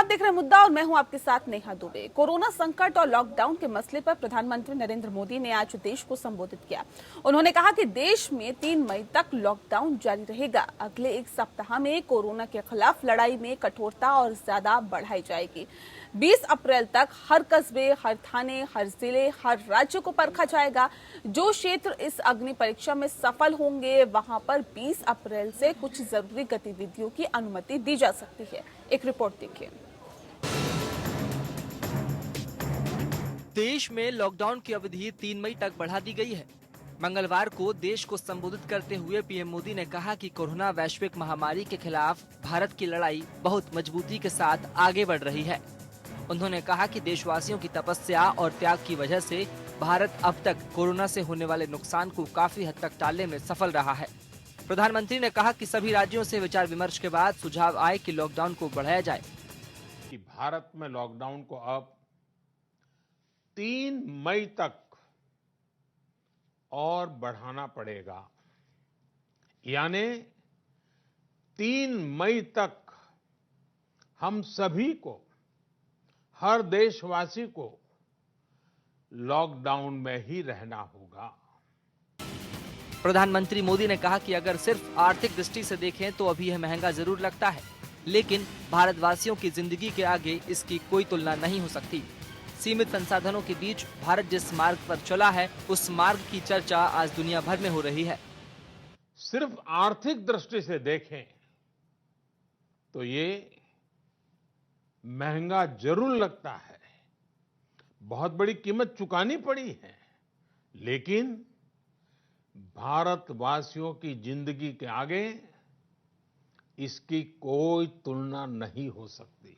आप देख रहे हैं मुद्दा और मैं हूं आपके साथ नेहा दुबे। कोरोना संकट और लॉकडाउन के मसले पर प्रधानमंत्री नरेंद्र मोदी ने आज देश को संबोधित किया। उन्होंने कहा कि देश में 3 मई तक लॉकडाउन जारी रहेगा। अगले एक सप्ताह में कोरोना के खिलाफ लड़ाई में कठोरता और ज्यादा बढ़ाई जाएगी। 20 अप्रैल तक हर कस्बे, हर थाने, हर जिले, हर राज्य को परखा जाएगा। जो क्षेत्र इस अग्नि परीक्षा में सफल होंगे वहां पर 20 अप्रैल से कुछ जरूरी गतिविधियों की अनुमति दी जा सकती है। एक रिपोर्ट देखिए। देश में लॉकडाउन की अवधि 3 मई तक बढ़ा दी गई है। मंगलवार को देश को संबोधित करते हुए पीएम मोदी ने कहा कि कोरोना वैश्विक महामारी के खिलाफ भारत की लड़ाई बहुत मजबूती के साथ आगे बढ़ रही है। उन्होंने कहा कि देशवासियों की तपस्या और त्याग की वजह से भारत अब तक कोरोना से होने वाले नुकसान को काफी हद तक टालने में सफल रहा है। प्रधानमंत्री ने कहा कि सभी राज्यों से विचार विमर्श के बाद सुझाव आए कि लॉकडाउन को बढ़ाया जाए। कि भारत में लॉकडाउन को अब 3 मई तक और बढ़ाना पड़ेगा, यानी 3 मई तक हम सभी को, हर देशवासी को लॉकडाउन में ही रहना होगा। प्रधानमंत्री मोदी ने कहा कि अगर सिर्फ आर्थिक दृष्टि से देखें तो अभी यह महंगा जरूर लगता है, लेकिन भारतवासियों की जिंदगी के आगे इसकी कोई तुलना नहीं हो सकती। सीमित संसाधनों के बीच भारत जिस मार्ग पर चला है, उस मार्ग की चर्चा आज दुनिया भर में हो रही है। सिर्फ आर्थिक दृष्टि से देखें तो ये महंगा जरूर लगता है, बहुत बड़ी कीमत चुकानी पड़ी है, लेकिन भारतवासियों की जिंदगी के आगे इसकी कोई तुलना नहीं हो सकती।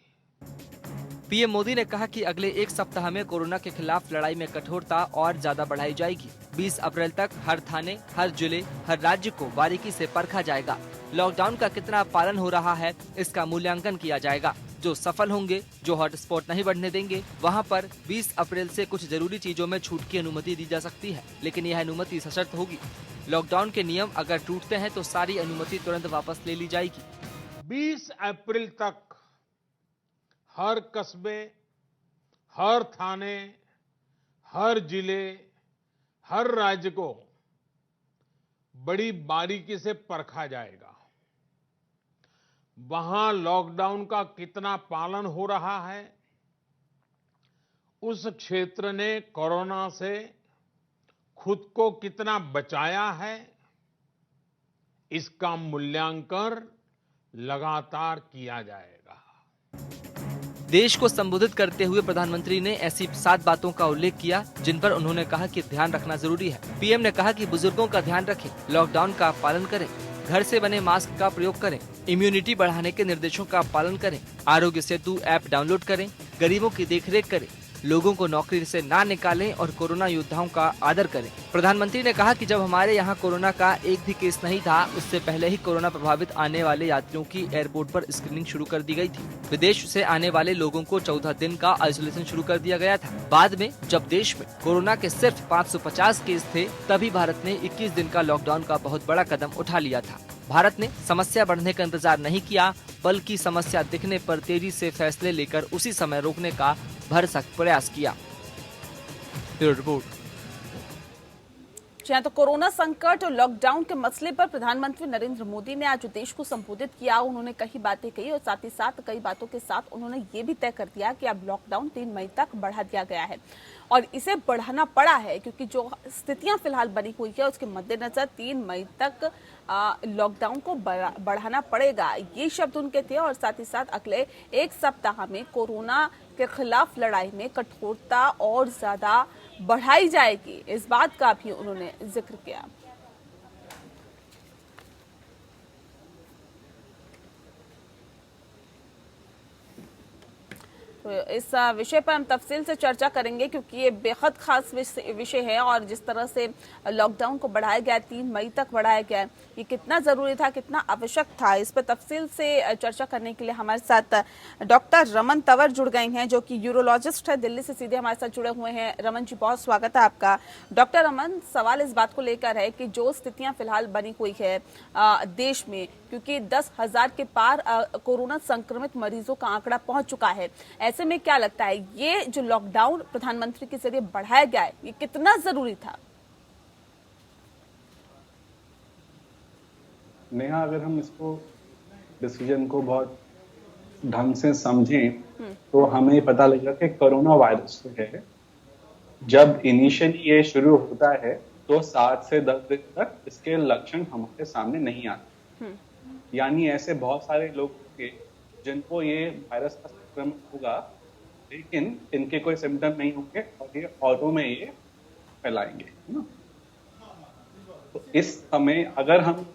पीएम मोदी ने कहा कि अगले एक सप्ताह में कोरोना के खिलाफ लड़ाई में कठोरता और ज्यादा बढ़ाई जाएगी। 20 अप्रैल तक हर थाने, हर जिले, हर राज्य को बारीकी से परखा जाएगा। लॉकडाउन का कितना पालन हो रहा है, इसका मूल्यांकन किया जाएगा। जो सफल होंगे, जो हॉटस्पॉट नहीं बढ़ने देंगे, वहां पर 20 अप्रैल से कुछ जरूरी चीजों में छूट की अनुमति दी जा सकती है, लेकिन यह अनुमति सशर्त होगी। लॉकडाउन के नियम अगर टूटते हैं तो सारी अनुमति तुरंत वापस ले ली जाएगी। 20 अप्रैल तक हर कस्बे, हर थाने, हर जिले, हर राज्य को बड़ी बारीकी से परखा जाएगा। वहां लॉकडाउन का कितना पालन हो रहा है, उस क्षेत्र ने कोरोना से खुद को कितना बचाया है, इसका मूल्यांकन लगातार किया जाएगा। देश को संबोधित करते हुए प्रधानमंत्री ने ऐसी 7 बातों का उल्लेख किया जिन पर उन्होंने कहा कि ध्यान रखना जरूरी है। पीएम ने कहा कि बुजुर्गों का ध्यान रखें, लॉकडाउन का पालन करें, घर से बने मास्क का प्रयोग करें, इम्यूनिटी बढ़ाने के निर्देशों का पालन करें, आरोग्य सेतु ऐप डाउनलोड करें, गरीबों की देखरेख करें, लोगों को नौकरी से ना निकालें और कोरोना योद्धाओं का आदर करें। प्रधानमंत्री ने कहा कि जब हमारे यहाँ कोरोना का एक भी केस नहीं था, उससे पहले ही कोरोना प्रभावित आने वाले यात्रियों की एयरपोर्ट पर स्क्रीनिंग शुरू कर दी गई थी। विदेश से आने वाले लोगों को 14 दिन का आइसोलेशन शुरू कर दिया गया था। बाद में जब देश में कोरोना के सिर्फ 550 केस थे, तभी भारत ने 21 दिन का लॉकडाउन का बहुत बड़ा कदम उठा लिया था। भारत ने समस्या बढ़ने का इंतजार नहीं किया, बल्कि समस्या दिखने पर तेजी से फैसले लेकर उसी समय रोकने का भरसक प्रयास किया। Bureau report. तो कोरोना संकट और लॉकडाउन के मसले पर प्रधानमंत्री नरेंद्र मोदी ने आज देश को संबोधित किया। उन्होंने कई बातें कही और साथ ही साथ कई बातों के साथ उन्होंने ये भी तय कर दिया कि अब लॉकडाउन 3 मई तक बढ़ा दिया गया है और इसे बढ़ाना पड़ा है क्योंकि जो स्थितियां फिलहाल बनी हुई है उसके मद्देनजर 3 मई तक लॉकडाउन को बढ़ाना पड़ेगा। ये शब्द उनके थे और साथ ही साथ अगले एक सप्ताह में कोरोना के खिलाफ लड़ाई में कठोरता और ज्यादा बढ़ाई जाएगी, इस बात का भी उन्होंने जिक्र किया। तो इस विषय पर हम तफसील से चर्चा करेंगे क्योंकि ये बेहद खास विषय है और जिस तरह से लॉकडाउन को बढ़ाया गया, 3 मई तक बढ़ाया गया, ये कितना जरूरी था, कितना आवश्यक था, इस पर तफसील से चर्चा करने के लिए हमारे साथ डॉक्टर रमन तंवर जुड़ गए हैं जो कि यूरोलॉजिस्ट है, दिल्ली से सीधे हमारे साथ जुड़े हुए हैं। रमन जी, बहुत स्वागत है आपका। डॉक्टर रमन, सवाल इस बात को लेकर है कि जो स्थितियां फिलहाल बनी हुई है देश में, क्योंकि 10,000 के पार कोरोना संक्रमित मरीजों का आंकड़ा पहुंच चुका है। ऐसे में क्या लगता है, ये जो लॉकडाउन प्रधानमंत्री के जरिए बढ़ाया गया है, ये कितना जरूरी था? नेहा, अगर हम इसको डिसीजन को बहुत ढंग से समझें तो हमें पता लगेगा कि कोरोना वायरस जो है, जब इनिशियली ये शुरू होता है तो 7 से 10 दिन तक इसके लक्षण हमारे सामने नहीं आते। यानी ऐसे बहुत सारे लोग होंगे जिनको ये वायरस का संक्रमण होगा, लेकिन इनके कोई सिम्टम नहीं होंगे और ये औरों में ये फैलाएंगे, है ना। तो इस समय अगर हम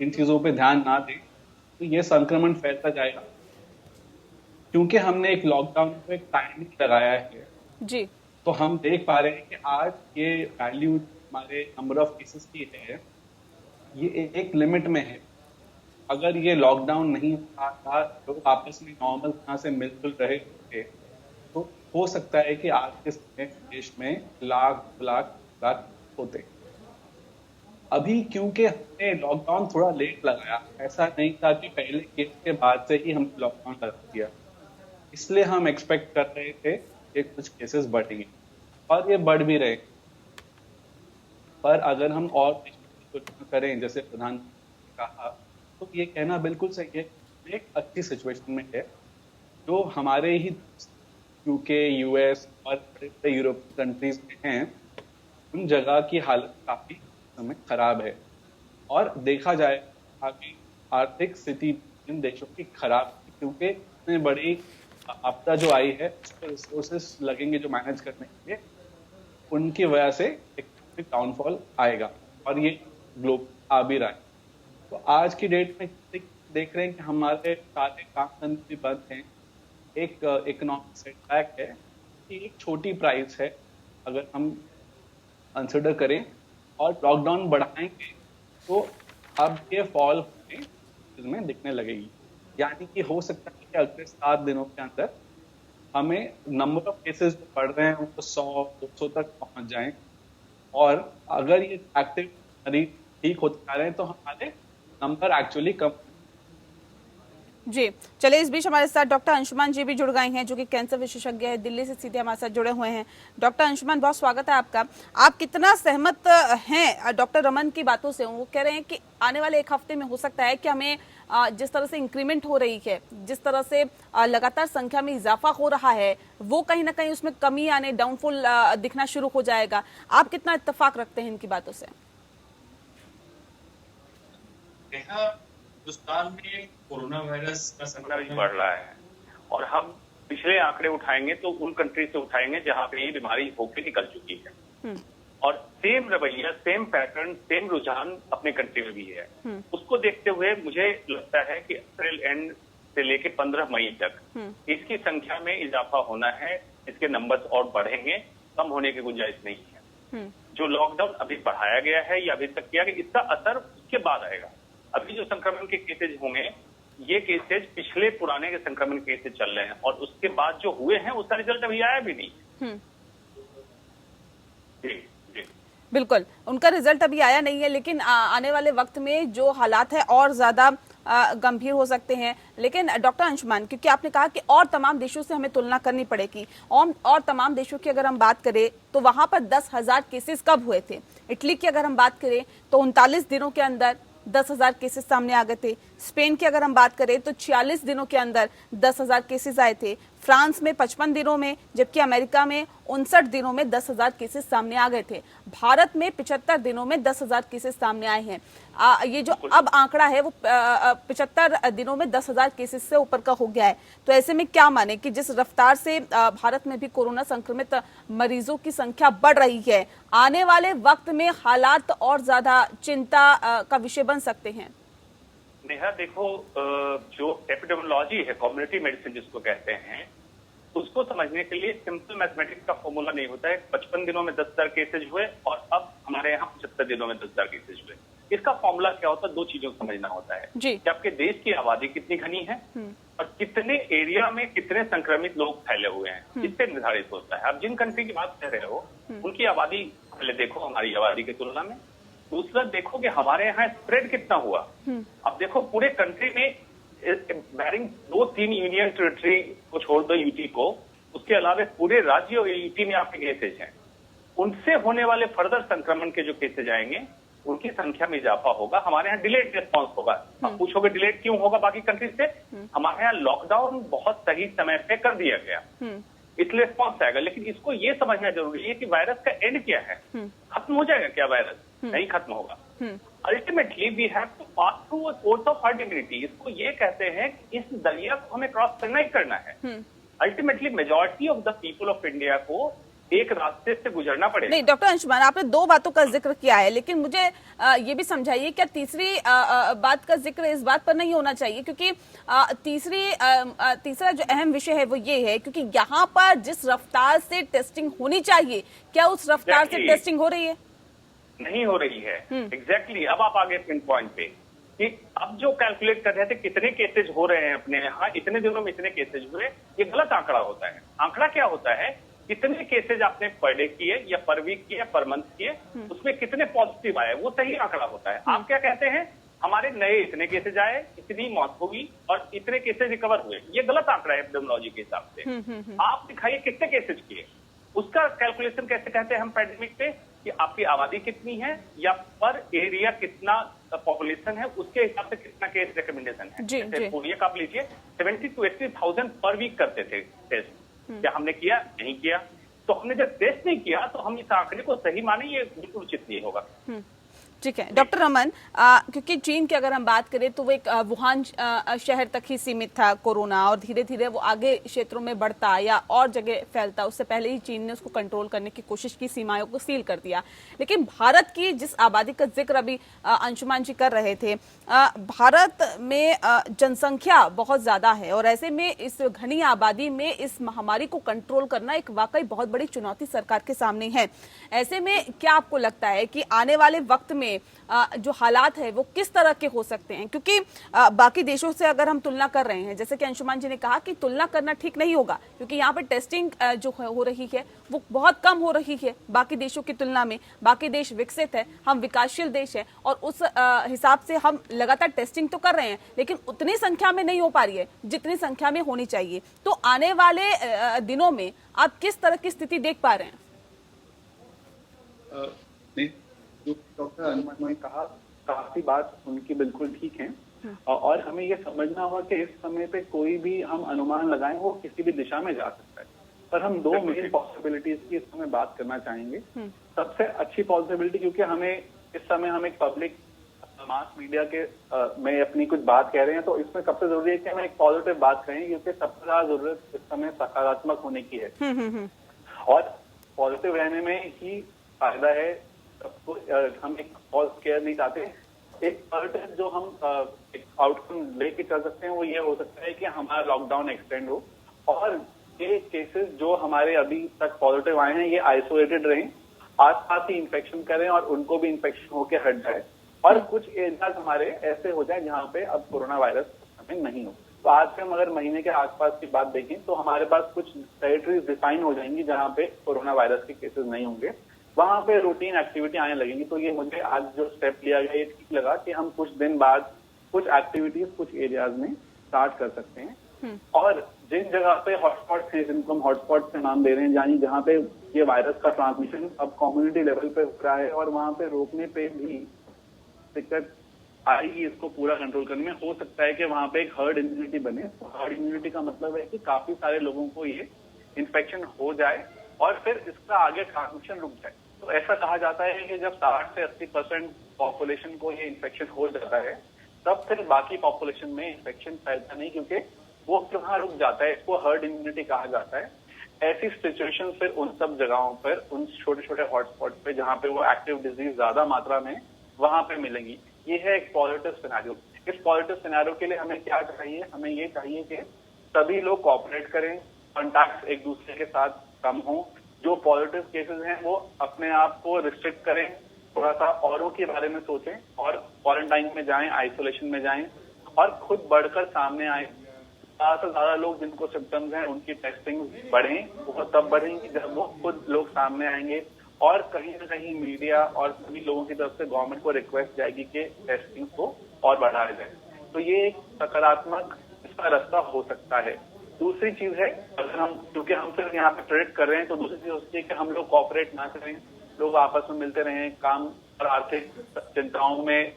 इन चीजों पे ध्यान ना दें तो ये संक्रमण फैलता जाएगा। क्योंकि हमने एक लॉकडाउन को एक टाइमिंग लगाया है जी, तो हम देख पा रहे हैं कि आज ये वैल्यू हमारे नंबर ऑफ केसेस की है, ये एक लिमिट में है। अगर ये लॉकडाउन नहीं था, लोग आपस में नॉर्मल तरह से मिलजुल रहे होते तो हो सकता है कि आज के समय देश में लाख होते। अभी क्योंकि हमने लॉकडाउन थोड़ा लेट लगाया, ऐसा नहीं था कि पहले केस के बाद से ही हमने लॉकडाउन लगा दिया, इसलिए हम एक्सपेक्ट कर रहे थे कि कुछ केसेस बढ़ेंगे और ये बढ़ भी रहे। पर अगर हम और करें जैसे प्रधानमंत्री ने कहा, तो ये कहना बिल्कुल सही है। एक अच्छी सिचुएशन में है जो हमारे ही यूके, यूएस और बड़े यूरोपियन कंट्रीज में हैं, उन जगह की हालत काफी समय खराब है। और देखा जाए आगे आर्थिक स्थिति इन देशों की खराब है, क्योंकि इतने बड़ी आपदा जो आई है, रिसोर्सेस लगेंगे जो मैनेज करने के लिए, उनकी वजह से एक डाउनफॉल आएगा और ये ग्लोब आ भी रहा है। तो आज की डेट में देख रहे हैं कि हमारे सारे काम धंधे भी बंद हैं। एक इकोनॉमिक सेटबैक है कि एक छोटी प्राइस है अगर हम कंसिडर करें, और लॉकडाउन बढ़ाएंगे तो अब ये फॉल इसमें दिखने लगेगी। यानी कि हो सकता है कि अगले 7 दिनों के अंदर हमें नंबर ऑफ केसेस जो बढ़ रहे हैं वो 100-200 तक पहुंच जाएं, और अगर ये एक्टिव मरीज ठीक होते जा रहे हैं तो हमारे नंबर एक्चुअली कम। जी चलिए, इस बीच हमारे साथ डॉक्टर अंशुमान जी भी जुड़ गए हैं, जो कि कैंसर विशेषज्ञ है, दिल्ली से सीधे हमारे साथ जुड़े हुए हैं। डॉक्टर अंशुमान, बहुत स्वागत है आपका। आप कितना सहमत हैं डॉक्टर रमन की बातों से? वो कह रहे हैं कि आने वाले 1 हफ्ते में हो सकता है कि हमें जिस तरह से इंक्रीमेंट हो रही है, जिस तरह से लगातार संख्या में इजाफा हो रहा है, वो कहीं ना कहीं उसमें कमी आने, डाउनफॉल दिखना शुरू हो जाएगा। आप कितना इत्तेफाक रखते हैं इनकी बातों से? हिंदुस्तान में कोरोना वायरस का संक्रमण बढ़ रहा है, और हम पिछले आंकड़े उठाएंगे तो उन कंट्री से उठाएंगे जहां पे ये बीमारी होके निकल चुकी है, और सेम रवैया, सेम पैटर्न, सेम रुझान अपने कंट्री में भी है। उसको देखते हुए मुझे लगता है कि अप्रैल एंड से लेके 15 मई तक इसकी संख्या में इजाफा होना है, इसके नंबर्स और बढ़ेंगे, कम होने की गुंजाइश नहीं है। जो लॉकडाउन अभी बढ़ाया गया है या अभी तक किया गया, इसका असर उसके बाद आएगा। अभी जो संक्रमण के केसेज होंगे, ये केसेज पिछले पुराने के संक्रमण केसेज चल रहे हैं, और उसके बाद जो हुए हैं उसका रिजल्ट अभी आया भी नहीं। जी बिल्कुल, उनका रिजल्ट अभी आया नहीं है, लेकिन आने वाले वक्त में जो हालात है और ज्यादा गंभीर हो सकते हैं। लेकिन डॉक्टर अंशुमान, क्योंकि आपने कहा कि और तमाम देशों से हमें तुलना करनी पड़ेगी, और तमाम देशों की अगर हम बात करें तो वहां पर 10,000 केसेस कब हुए थे? इटली की अगर हम बात करें तो 39 दिनों के अंदर 10,000 केसेस सामने आ गए थे। स्पेन की अगर हम बात करें तो 46 दिनों के अंदर 10,000 केसेस आए थे। फ्रांस में 55 दिनों में, जबकि अमेरिका में 59 दिनों में 10,000 केसेस सामने आ गए थे। भारत में 75 दिनों में 10,000 केसेस सामने आए हैं। ये जो अब आंकड़ा है वो 75 दिनों में 10,000 केसेस से ऊपर का हो गया है। तो ऐसे में क्या माने कि जिस रफ्तार से भारत में भी कोरोना संक्रमित मरीजों की संख्या बढ़ रही है, आने वाले वक्त में हालात और ज्यादा चिंता का विषय बन सकते हैं? नेहा, देखो, जो एपिडेमियोलॉजी है, कम्युनिटी मेडिसिन जिसको कहते हैं, उसको समझने के लिए सिंपल मैथमेटिक्स का फॉर्मूला नहीं होता है। 55 दिनों में 10,000 केसेज हुए और अब हमारे यहाँ 75 दिनों में 10,000 केसेज हुए। इसका फॉर्मूला क्या होता है? 2 चीजों को समझना होता है कि आपके देश की आबादी कितनी घनी है और कितने एरिया में कितने संक्रमित लोग फैले हुए हैं, इससे निर्धारित होता है। आप जिन कंट्री की बात कर रहे हो उनकी आबादी पहले देखो हमारी आबादी की तुलना में, दूसरा देखो कि हमारे यहाँ स्प्रेड कितना हुआ। अब देखो पूरे कंट्री में बैरिंग 2-3 यूनियन टेरिटरी को छोड़ दो, यूटी को, उसके अलावा पूरे राज्य और यूटी में आपके केसेज हैं। उनसे होने वाले फर्दर संक्रमण के जो केसेज आएंगे उनकी संख्या में इजाफा होगा। हमारे यहाँ डिलेड रिस्पॉन्स होगा। आप पूछोगे डिलेड क्यों होगा बाकी कंट्रीज से? हमारे यहाँ लॉकडाउन बहुत सही समय पे कर दिया गया, इसलिए रिस्पॉन्स आएगा। लेकिन इसको ये समझना जरूरी है कि वायरस का एंड क्या है। खत्म हो जाएगा क्या वायरस? नहीं खत्म होगा। Ultimately we have to pass through a course of herd immunity. इसको ये कहते हैं कि इस दरिया को हमें क्रॉस करना ही करना है। Ultimately majority of the people of India को एक रास्ते से गुजरना पड़ेगा। नहीं डॉक्टर अंशुमान, आपने 2 बातों का जिक्र किया है, लेकिन मुझे ये भी समझाइए क्या तीसरी बात का जिक्र इस बात पर नहीं होना चाहिए? क्योंकि तीसरा जो अहम विषय है वो ये है, क्योंकि यहाँ पर जिस रफ्तार से टेस्टिंग होनी चाहिए, क्या उस रफ्तार से टेस्टिंग हो रही है? नहीं हो रही है। एग्जैक्टली अब आप आगे पिन पॉइंट पे कि अब जो कैलकुलेट कर रहे थे कितने केसेज हो रहे हैं अपने यहाँ, इतने दिनों में इतने केसेज हुए, ये गलत आंकड़ा होता है। आंकड़ा क्या होता है? कितने केसेज आपने पर डे किए या पर वीक किए, पर मंथ किए, उसमें कितने पॉजिटिव आए, वो सही आंकड़ा होता है। आप क्या कहते हैं? हमारे नए इतने केसेज आए, इतनी मौत होगी और इतने केसेज रिकवर हुए। ये गलत आंकड़ा है एपिडेमियोलॉजी के हिसाब से। आप दिखाइए कितने केसेज किए, उसका कैलकुलेशन कैसे कहते हैं हम पैंडेमिक पे कि आपकी आबादी कितनी है या पर एरिया कितना पॉपुलेशन है, उसके हिसाब से कितना केस रिकमेंडेशन है। जैसे पूर्णिया का आप लीजिए 70 to 80,000 पर वीक करते थे टेस्ट। क्या हमने किया? नहीं किया। तो हमने जब टेस्ट नहीं किया तो हम इस आंकड़े को सही माने, ये बिल्कुल उचित नहीं होगा। ठीक है डॉक्टर रमन, क्योंकि चीन की अगर हम बात करें तो वो एक वुहान शहर तक ही सीमित था कोरोना, और धीरे धीरे वो आगे क्षेत्रों में बढ़ता या और जगह फैलता। उससे पहले ही चीन ने उसको कंट्रोल करने की कोशिश की, सीमाओं को सील कर दिया। लेकिन भारत की जिस आबादी का जिक्र अभी अंशुमान जी कर रहे थे, भारत में जनसंख्या बहुत ज्यादा है और ऐसे में इस घनी आबादी में इस महामारी को कंट्रोल करना एक वाकई बहुत बड़ी चुनौती सरकार के सामने है। ऐसे में क्या आपको लगता है कि आने वाले वक्त में जो हालात है वो किस तरह के हो सकते हैं? क्योंकि बाकी देशों से अगर हम तुलना कर रहे हैं, जैसे कि अंशुमान जी ने कहा कि तुलना करना ठीक नहीं होगा, क्योंकि यहाँ पर टेस्टिंग जो हो रही है वो बहुत कम हो रही है बाकी देशों की तुलना में। बाकी देश विकसित है, हम विकासशील देश है, और उस हिसाब से हम लगातार टेस्टिंग तो कर रहे हैं, लेकिन उतनी संख्या में नहीं हो पा रही है जितनी संख्या में होनी चाहिए। तो आने वाले दिनों में आप किस तरह की स्थिति देख पा रहे हैं? जो डॉक्टर अनुमान ने कहा, काफी बात उनकी बिल्कुल ठीक है, और हमें ये समझना होगा कि इस समय पे कोई भी हम अनुमान लगाएं वो किसी भी दिशा में जा सकता है। पर हम 2 मेन पॉसिबिलिटीज की इस समय बात करना चाहेंगे। सबसे अच्छी पॉसिबिलिटी, क्योंकि हमें इस समय हम एक पब्लिक मास मीडिया के में अपनी कुछ बात कह रहे हैं, तो इसमें सबसे जरूरी है कि हम एक पॉजिटिव बात करें, क्योंकि सबसे ज्यादा जरूरत इस समय सकारात्मक होने की है। और पॉजिटिव रहने में ही फायदा है। सबको हम एक फॉल्स केयर नहीं चाहते। एक पॉजिटिव जो हम एक आउटकम लेके चल सकते हैं वो ये हो सकता है कि हमारा लॉकडाउन एक्सटेंड हो और ये केसेस जो हमारे अभी तक पॉजिटिव आए हैं ये आइसोलेटेड रहें, आसपास ही इन्फेक्शन करें और उनको भी इन्फेक्शन होकर हट जाए, और कुछ एरियाज हमारे ऐसे हो जाए जहाँ पे अब कोरोना वायरस हमें नहीं हो। तो आज से हम अगर महीने के आसपास की बात देखें तो हमारे पास कुछ टेरिटरीज डिफाइन हो जाएंगी जहाँ पे कोरोना वायरस के केसेस नहीं होंगे, वहां पे रूटीन एक्टिविटी आने लगेंगी। तो ये मुझे आज जो स्टेप लिया गया ये ठीक लगा कि हम कुछ दिन बाद कुछ एक्टिविटीज कुछ एरियाज में स्टार्ट कर सकते हैं। और जिन जगह पे हॉटस्पॉट है, जिनको हम हॉटस्पॉट से नाम दे रहे हैं, यानी जहाँ पे ये वायरस का ट्रांसमिशन अब कम्युनिटी लेवल पे हो रहा है और वहां पे रोकने पे भी दिक्कत आएगी, इसको पूरा कंट्रोल करने में हो सकता है कि वहां पे एक हर्ड इम्यूनिटी बने। तो हर्ड इम्यूनिटी का मतलब है कि काफी सारे लोगों को ये इन्फेक्शन हो जाए और फिर इसका आगे ट्रांसमिशन रुक जाए। तो ऐसा कहा जाता है कि जब 60 से 80% पॉपुलेशन को ये इन्फेक्शन हो जाता है तब फिर बाकी पॉपुलेशन में इन्फेक्शन फैलता नहीं, क्योंकि वो वहां रुक जाता है। इसको हर्ड इम्यूनिटी कहा जाता है। ऐसी सिचुएशन फिर उन सब जगहों पर, उन छोटे छोटे हॉटस्पॉट पे जहाँ पे वो एक्टिव डिजीज ज्यादा मात्रा में वहां पे मिलेंगी। ये है एक पॉजिटिव सिनेरियो। इस पॉजिटिव सिनेरियो के लिए हमें क्या चाहिए? हमें ये चाहिए कि सभी लोग कोऑपरेट करें, कॉन्टैक्ट एक दूसरे के साथ कम हो, जो पॉजिटिव केसेस हैं वो अपने आप को रिस्ट्रिक्ट करें, थोड़ा सा औरों के बारे में सोचें और क्वारंटाइन में जाएं, आइसोलेशन में जाएं और खुद बढ़कर सामने आए। ज्यादा से ज्यादा लोग जिनको सिम्टम्स हैं उनकी टेस्टिंग बढ़ें, वो तब बढ़ेंगी जब वो खुद लोग सामने आएंगे और कहीं ना कहीं मीडिया और सभी लोगों की तरफ से गवर्नमेंट को रिक्वेस्ट जाएगी कि टेस्टिंग को और बढ़ाया जाए। तो ये एक सकारात्मक इसका रास्ता हो सकता है। दूसरी चीज है, अगर हम, क्योंकि हम सिर्फ यहाँ पे प्रेडिक्ट कर रहे हैं, तो दूसरी चीज होती है कि हम लोग कोऑपरेट ना करें, लोग आपस में मिलते रहें, काम और आर्थिक चिंताओं में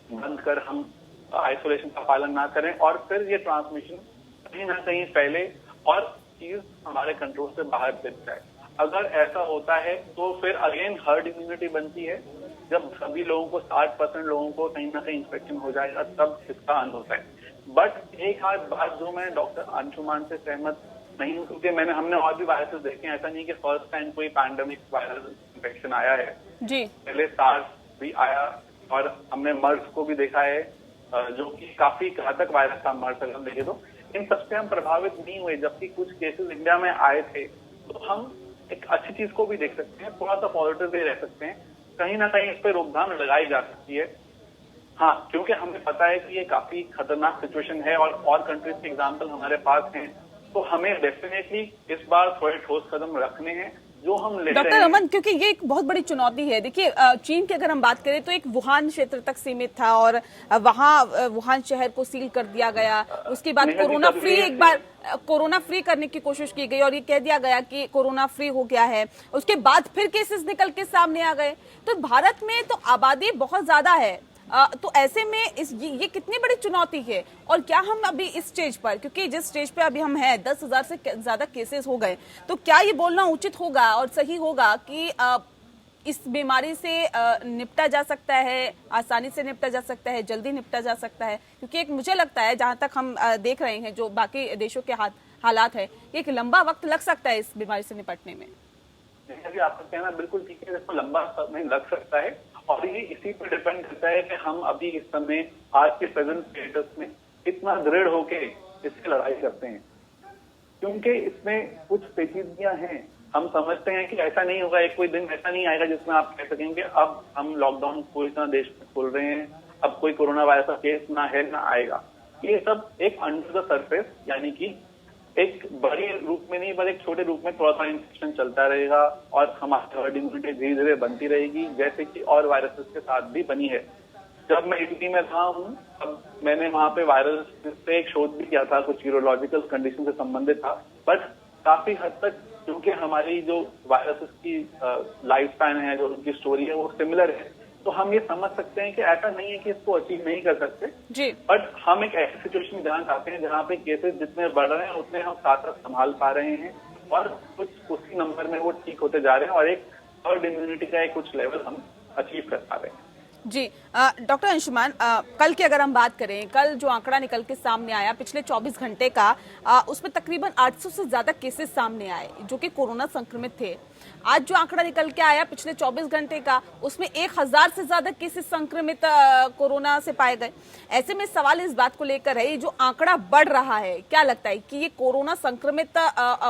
बंद कर हम आइसोलेशन का पालन ना करें और फिर ये ट्रांसमिशन कहीं ना कहीं फैले और चीज हमारे कंट्रोल से बाहर चल जाए। अगर ऐसा होता है तो फिर अगेन हर्ड इम्यूनिटी बनती है। जब सभी लोगों को 60% लोगों को कहीं ना कहीं इंफेक्शन हो जाएगा तब इसका अंत होता है। बट एक हाथ बात जो मैं डॉक्टर अंशुमान से सहमत नहीं हूँ, क्योंकि हमने और भी वायरसेस देखे हैं। ऐसा नहीं कि फर्स्ट टाइम कोई पैंडेमिक वायरल इंफेक्शन आया है जी, पहले सार्स भी आया और हमने मर्स को भी देखा है, जो कि काफी घातक वायरस था मर्स अगर देखे तो। इन सबसे हम प्रभावित नहीं हुए, जबकि कुछ केसेस इंडिया में आए थे। तो हम एक अच्छी चीज को भी देख सकते हैं, थोड़ा सा पॉजिटिव भी रह सकते हैं, कहीं ना कहीं इस पर रोकथाम लगाई जा सकती है। हाँ, क्योंकि हमें पता है कि ये काफी खतरनाक सिचुएशन है और कंट्रीज के एग्जाम्पल हमारे पास हैं, तो हमें डेफिनेटली इस बार थोड़े ठोस कदम रखने हैं जो हम ले डॉक्टर रमन, क्योंकि ये एक बहुत बड़ी चुनौती है। देखिए, चीन की अगर हम बात करें तो एक वुहान क्षेत्र तक सीमित था और वहां वुहान शहर को सील कर दिया गया। उसके बाद कोरोना फ्री, एक बार कोरोना फ्री करने की कोशिश की गई और ये कह दिया गया कि कोरोना फ्री हो गया है। उसके बाद फिर केसेस निकल के सामने आ गए। तो भारत में तो आबादी बहुत ज्यादा है, तो ऐसे में ये कितनी बड़ी चुनौती है और क्या हम अभी इस स्टेज पर, क्योंकि जिस स्टेज पे अभी हम हैं 10,000 से ज्यादा केसेस हो गए, तो क्या ये बोलना उचित होगा और सही होगा कि इस बीमारी से निपटा जा सकता है, आसानी से निपटा जा सकता है, जल्दी निपटा जा सकता है? क्योंकि एक मुझे लगता है, जहां तक हम देख रहे हैं जो बाकी देशों के हालात है, एक लंबा वक्त लग सकता है इस बीमारी से निपटने में। आपका कहना बिल्कुल ठीक है, इसको लंबा समय लग सकता है और ये इसी पर डिपेंड करता है कि हम अभी इस समय आज के प्रेजेंट स्टेटस में कितना दृढ़ होके इससे लड़ाई करते हैं, क्योंकि इसमें कुछ पेचीदगियां हैं। हम समझते हैं कि ऐसा नहीं होगा, एक कोई दिन ऐसा नहीं आएगा जिसमें आप कह सकेंगे अब हम लॉकडाउन पूरी तरह देश में खोल रहे हैं, अब कोई कोरोना वायरस का केस ना है ना आएगा। ये सब एक अंडर द सरफेस, यानी कि एक बड़े रूप में नहीं पर एक छोटे रूप में थोड़ा सा इन्फेक्शन चलता रहेगा और हमारी हर्ड इम्यूनिटी धीरे धीरे बनती रहेगी, जैसे कि और वायरसेस के साथ भी बनी है। जब मैं यूपी में रहा हूँ तब मैंने वहां पे वायरस पे एक शोध भी किया था, कुछ यूरोलॉजिकल कंडीशन से संबंधित था, बट काफी हद तक क्योंकि हमारी जो वायरसेस की लाइफ स्पैन है, जो उनकी स्टोरी है, वो सिमिलर है, तो हम ये समझ सकते हैं कि ऐसा नहीं है कि इसको अचीव नहीं कर सकते जी। बट हम एक ऐसी सिचुएशन में जाना चाहते हैं जहाँ पे केसेस जितने बढ़ रहे हैं उतने हम साथ साथ संभाल पा रहे हैं और कुछ उसी नंबर में वो ठीक होते जा रहे हैं और एक हर्ड इम्यूनिटी का एक कुछ लेवल हम अचीव कर पा रहे हैं। जी, डॉक्टर अंशुमान, कल की अगर हम बात करें, कल जो आंकड़ा निकल के सामने आया पिछले 24 घंटे का, उसमें तकरीबन 800 से ज्यादा केसेस सामने आए जो कि कोरोना संक्रमित थे। आज जो आंकड़ा निकल के आया पिछले 24 घंटे का, उसमें 1000 से ज्यादा केसेस संक्रमित कोरोना से पाए गए। ऐसे में सवाल इस बात को लेकर है, ये जो आंकड़ा बढ़ रहा है, क्या लगता है कि ये कोरोना संक्रमित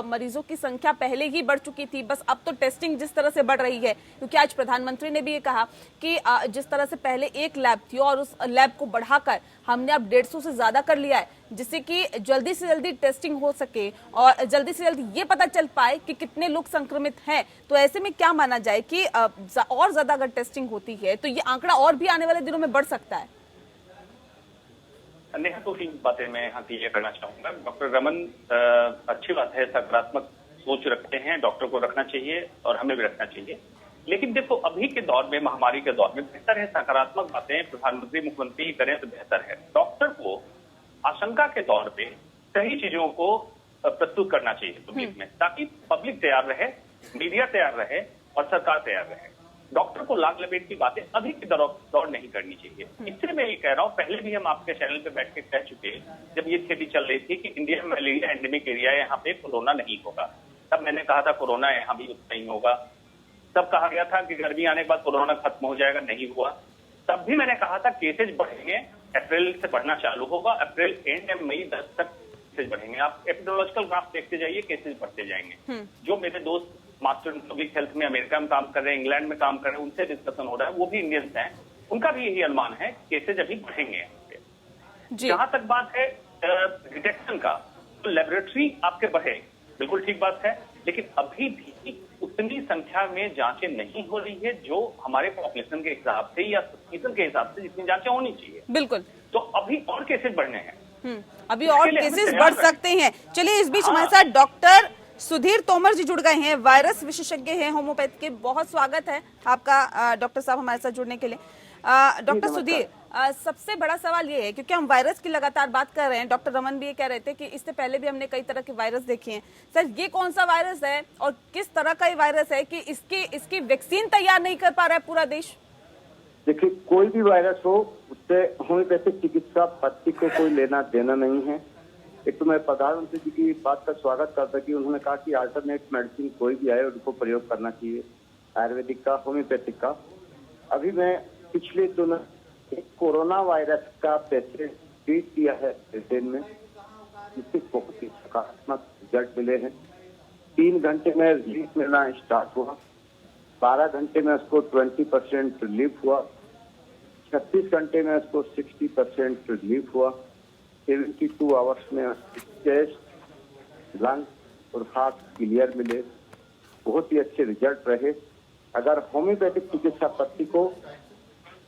मरीजों की संख्या पहले ही बढ़ चुकी थी, बस अब तो टेस्टिंग जिस तरह से बढ़ रही है, क्योंकि आज प्रधानमंत्री ने भी ये कहा कि जिस तरह से पहले एक लैब थी और उस लैब को बढ़ाकर हमने अब 150 से ज्यादा कर लिया है, जिससे कि जल्दी से जल्दी टेस्टिंग हो सके और जल्दी से जल्दी ये पता चल पाए कि कितने लोग संक्रमित हैं। तो ऐसे में क्या माना जाए कि और ज्यादा अगर टेस्टिंग होती है तो ये आंकड़ा और भी आने वाले दिनों में बढ़ सकता है? नेहा, तो तीन बातें मैं यहाँ क्लियर करना चाहूंगा। डॉक्टर रमन, अच्छी बात है, सकारात्मक सोच रखते हैं, डॉक्टर को रखना चाहिए और हमें भी रखना चाहिए। लेकिन देखो, अभी के दौर में, महामारी के दौर में बेहतर है सकारात्मक बातें प्रधानमंत्री मुख्यमंत्री ही करें तो बेहतर है। डॉक्टर को आशंका के दौर पे सही चीजों को प्रस्तुत करना चाहिए पब्लिक में, ताकि पब्लिक तैयार रहे, मीडिया तैयार रहे और सरकार तैयार रहे। डॉक्टर को लाग लपेट की बातें अभी के दौर नहीं करनी चाहिए। इसलिए मैं ये कह रहा हूँ, पहले भी हम आपके चैनल पे बैठ के कह चुके हैं, जब ये स्थिति चल रही थी कि इंडिया में मलेरिया एंडेमिक एरिया है, यहाँ पे कोरोना नहीं होगा, तब मैंने कहा था कोरोना यहाँ भी उतना ही होगा। तब कहा गया था कि गर्मी आने के बाद कोरोना खत्म हो जाएगा, नहीं हुआ। तब भी मैंने कहा था केसेज बढ़ेंगे, अप्रैल से बढ़ना चालू होगा, अप्रैल एंड में मई 10 तक केसेज बढ़ेंगे। आप एपिडेमियोलॉजिकल ग्राफ देखते जाइए, केसेज बढ़ते जाएंगे। जो मेरे दोस्त मास्टर इन पब्लिक हेल्थ में अमेरिका में काम कर रहे हैं, इंग्लैंड में काम कर रहे हैं, उनसे डिस्कशन हो रहा है, वो भी इंडियंस हैं, उनका भी यही अनुमान है, केसेज अभी बढ़ेंगे। जहां तक बात है डिटेक्शन का, तो लेबोरेटरी आपके बढ़े, बिल्कुल ठीक बात है, लेकिन अभी भी उतनी संख्या में जांचें नहीं हो रही है जो हमारे पॉपुलेशन के हिसाब से या सीजन के हिसाब से जितनी जांचें होनी चाहिए। बिल्कुल। तो अभी और केसेस बढ़ने हैं। अभी और केसेस बढ़ सकते हैं। चलिए, इस बीच हमारे साथ डॉक्टर सुधीर तोमर जी जुड़ गए हैं, वायरस विशेषज्ञ हैं, होम्योपैथ के। बहुत स्वागत है आपका डॉक्टर साहब हमारे साथ जुड़ने के लिए। डॉक्टर सुधीर, सबसे बड़ा सवाल ये है, क्योंकि हम वायरस की लगातार बात कर रहे हैं, डॉक्टर रमन भी ये कह रहे थे कि इससे पहले भी हमने कई तरह के वायरस देखे हैं। सर, ये कौन सा वायरस है और किस तरह का ये वायरस है कि इसकी वैक्सीन तैयार नहीं कर पा रहा है पूरा देश? देखिए, कोई भी वायरस हो उससे होम्योपैथिक चिकित्सा पद्धति को कोई लेना देना नहीं है। एक तो मैं प्रधानमंत्री जी की बात का स्वागत करता कि उन्होंने कहा कि अल्टरनेट मेडिसिन कोई भी आए उनको प्रयोग करना चाहिए, आयुर्वेदिक का, होम्योपैथिक का। अभी मैं पिछले दिनों कोरोना वायरस का पेशेंट ट्रीट किया है ब्रिटेन में, जिससे बहुत ही सकारात्मक रिजल्ट मिले हैं। 3 घंटे में रिलीफ मिलना स्टार्ट हुआ, 12 घंटे में उसको 20% रिलीफ हुआ, 36 घंटे में उसको 60% रिलीफ हुआ, 72 आवर्स में चेस्ट, लंग और हार्ट क्लियर मिले। बहुत ही अच्छे रिजल्ट रहे। अगर होम्योपैथिक चिकित्सा पद्धति को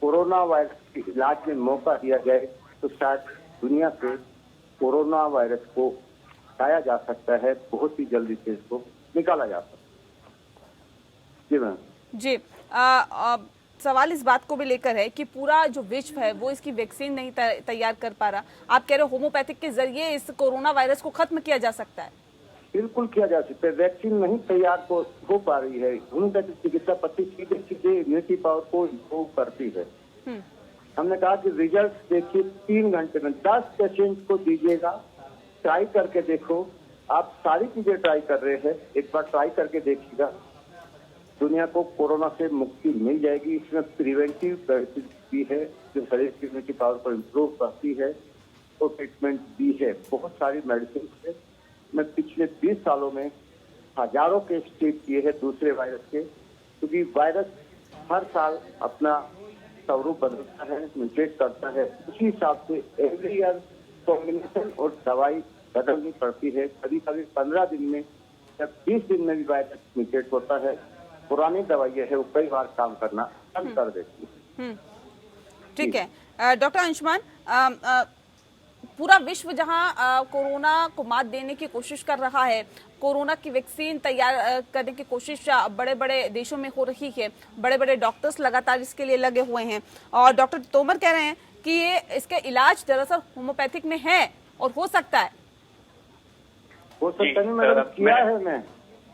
कोरोना वायरस के इलाज में मौका दिया जाए तो शायद दुनिया से कोरोना वायरस को हटाया जा सकता है, बहुत ही जल्दी से इसको निकाला जा सकता है। जी मैम। जी, सवाल इस बात को भी लेकर है कि पूरा जो विश्व है वो इसकी वैक्सीन नहीं तैयार कर पा रहा। आप कह रहे हो होम्योपैथिक के जरिए इस कोरोना वायरस को खत्म किया जा सकता है? बिल्कुल किया जा सकता है। वैक्सीन नहीं तैयार हो पा रही है। होम्योपैथिक चिकित्सा पद्धति सीधे इम्यूनिटी पावर को इम्प्रूव करती है। हमने कहा कि रिजल्ट देखिए 3 घंटे में 10 पेशेंट को दीजिएगा, ट्राई करके देखो। आप सारी चीजें ट्राई कर रहे हैं, एक बार ट्राई करके देखिएगा, दुनिया को कोरोना से मुक्ति मिल जाएगी। इसमें प्रिवेंटिव भी है जो शरीर की इम्यूनिटी पावर को इम्प्रूव करती है, और ट्रीटमेंट भी है। बहुत सारी मेडिसिन है। मैं पिछले 20 सालों में हजारों केस ट्रीट किए हैं दूसरे वायरस के, क्योंकि वायरस हर साल अपना स्वरूप बदलता है, म्यूटेट करता है। उसी हिसाब से एवरी ईयर कॉम्बिनेशन और दवाई बदलनी पड़ती है। कभी कभी 15 दिन में या 20 दिन में भी वायरस म्यूटेट होता है। पुरानी दवाइयाँ है वो कई बार काम करना बंद कर देती है। ठीक है। डॉक्टर अंशुमान, पूरा विश्व जहां कोरोना को मात देने की कोशिश कर रहा है, कोरोना की वैक्सीन तैयार करने की कोशिश बड़े बड़े देशों में हो रही है, बड़े बड़े डॉक्टर्स लगातार इसके लिए लगे हुए हैं, और डॉक्टर तोमर कह रहे हैं कि ये इसका इलाज दरअसल होम्योपैथिक में है और हो सकता है। हो सकता है मैडम, किया है मैं।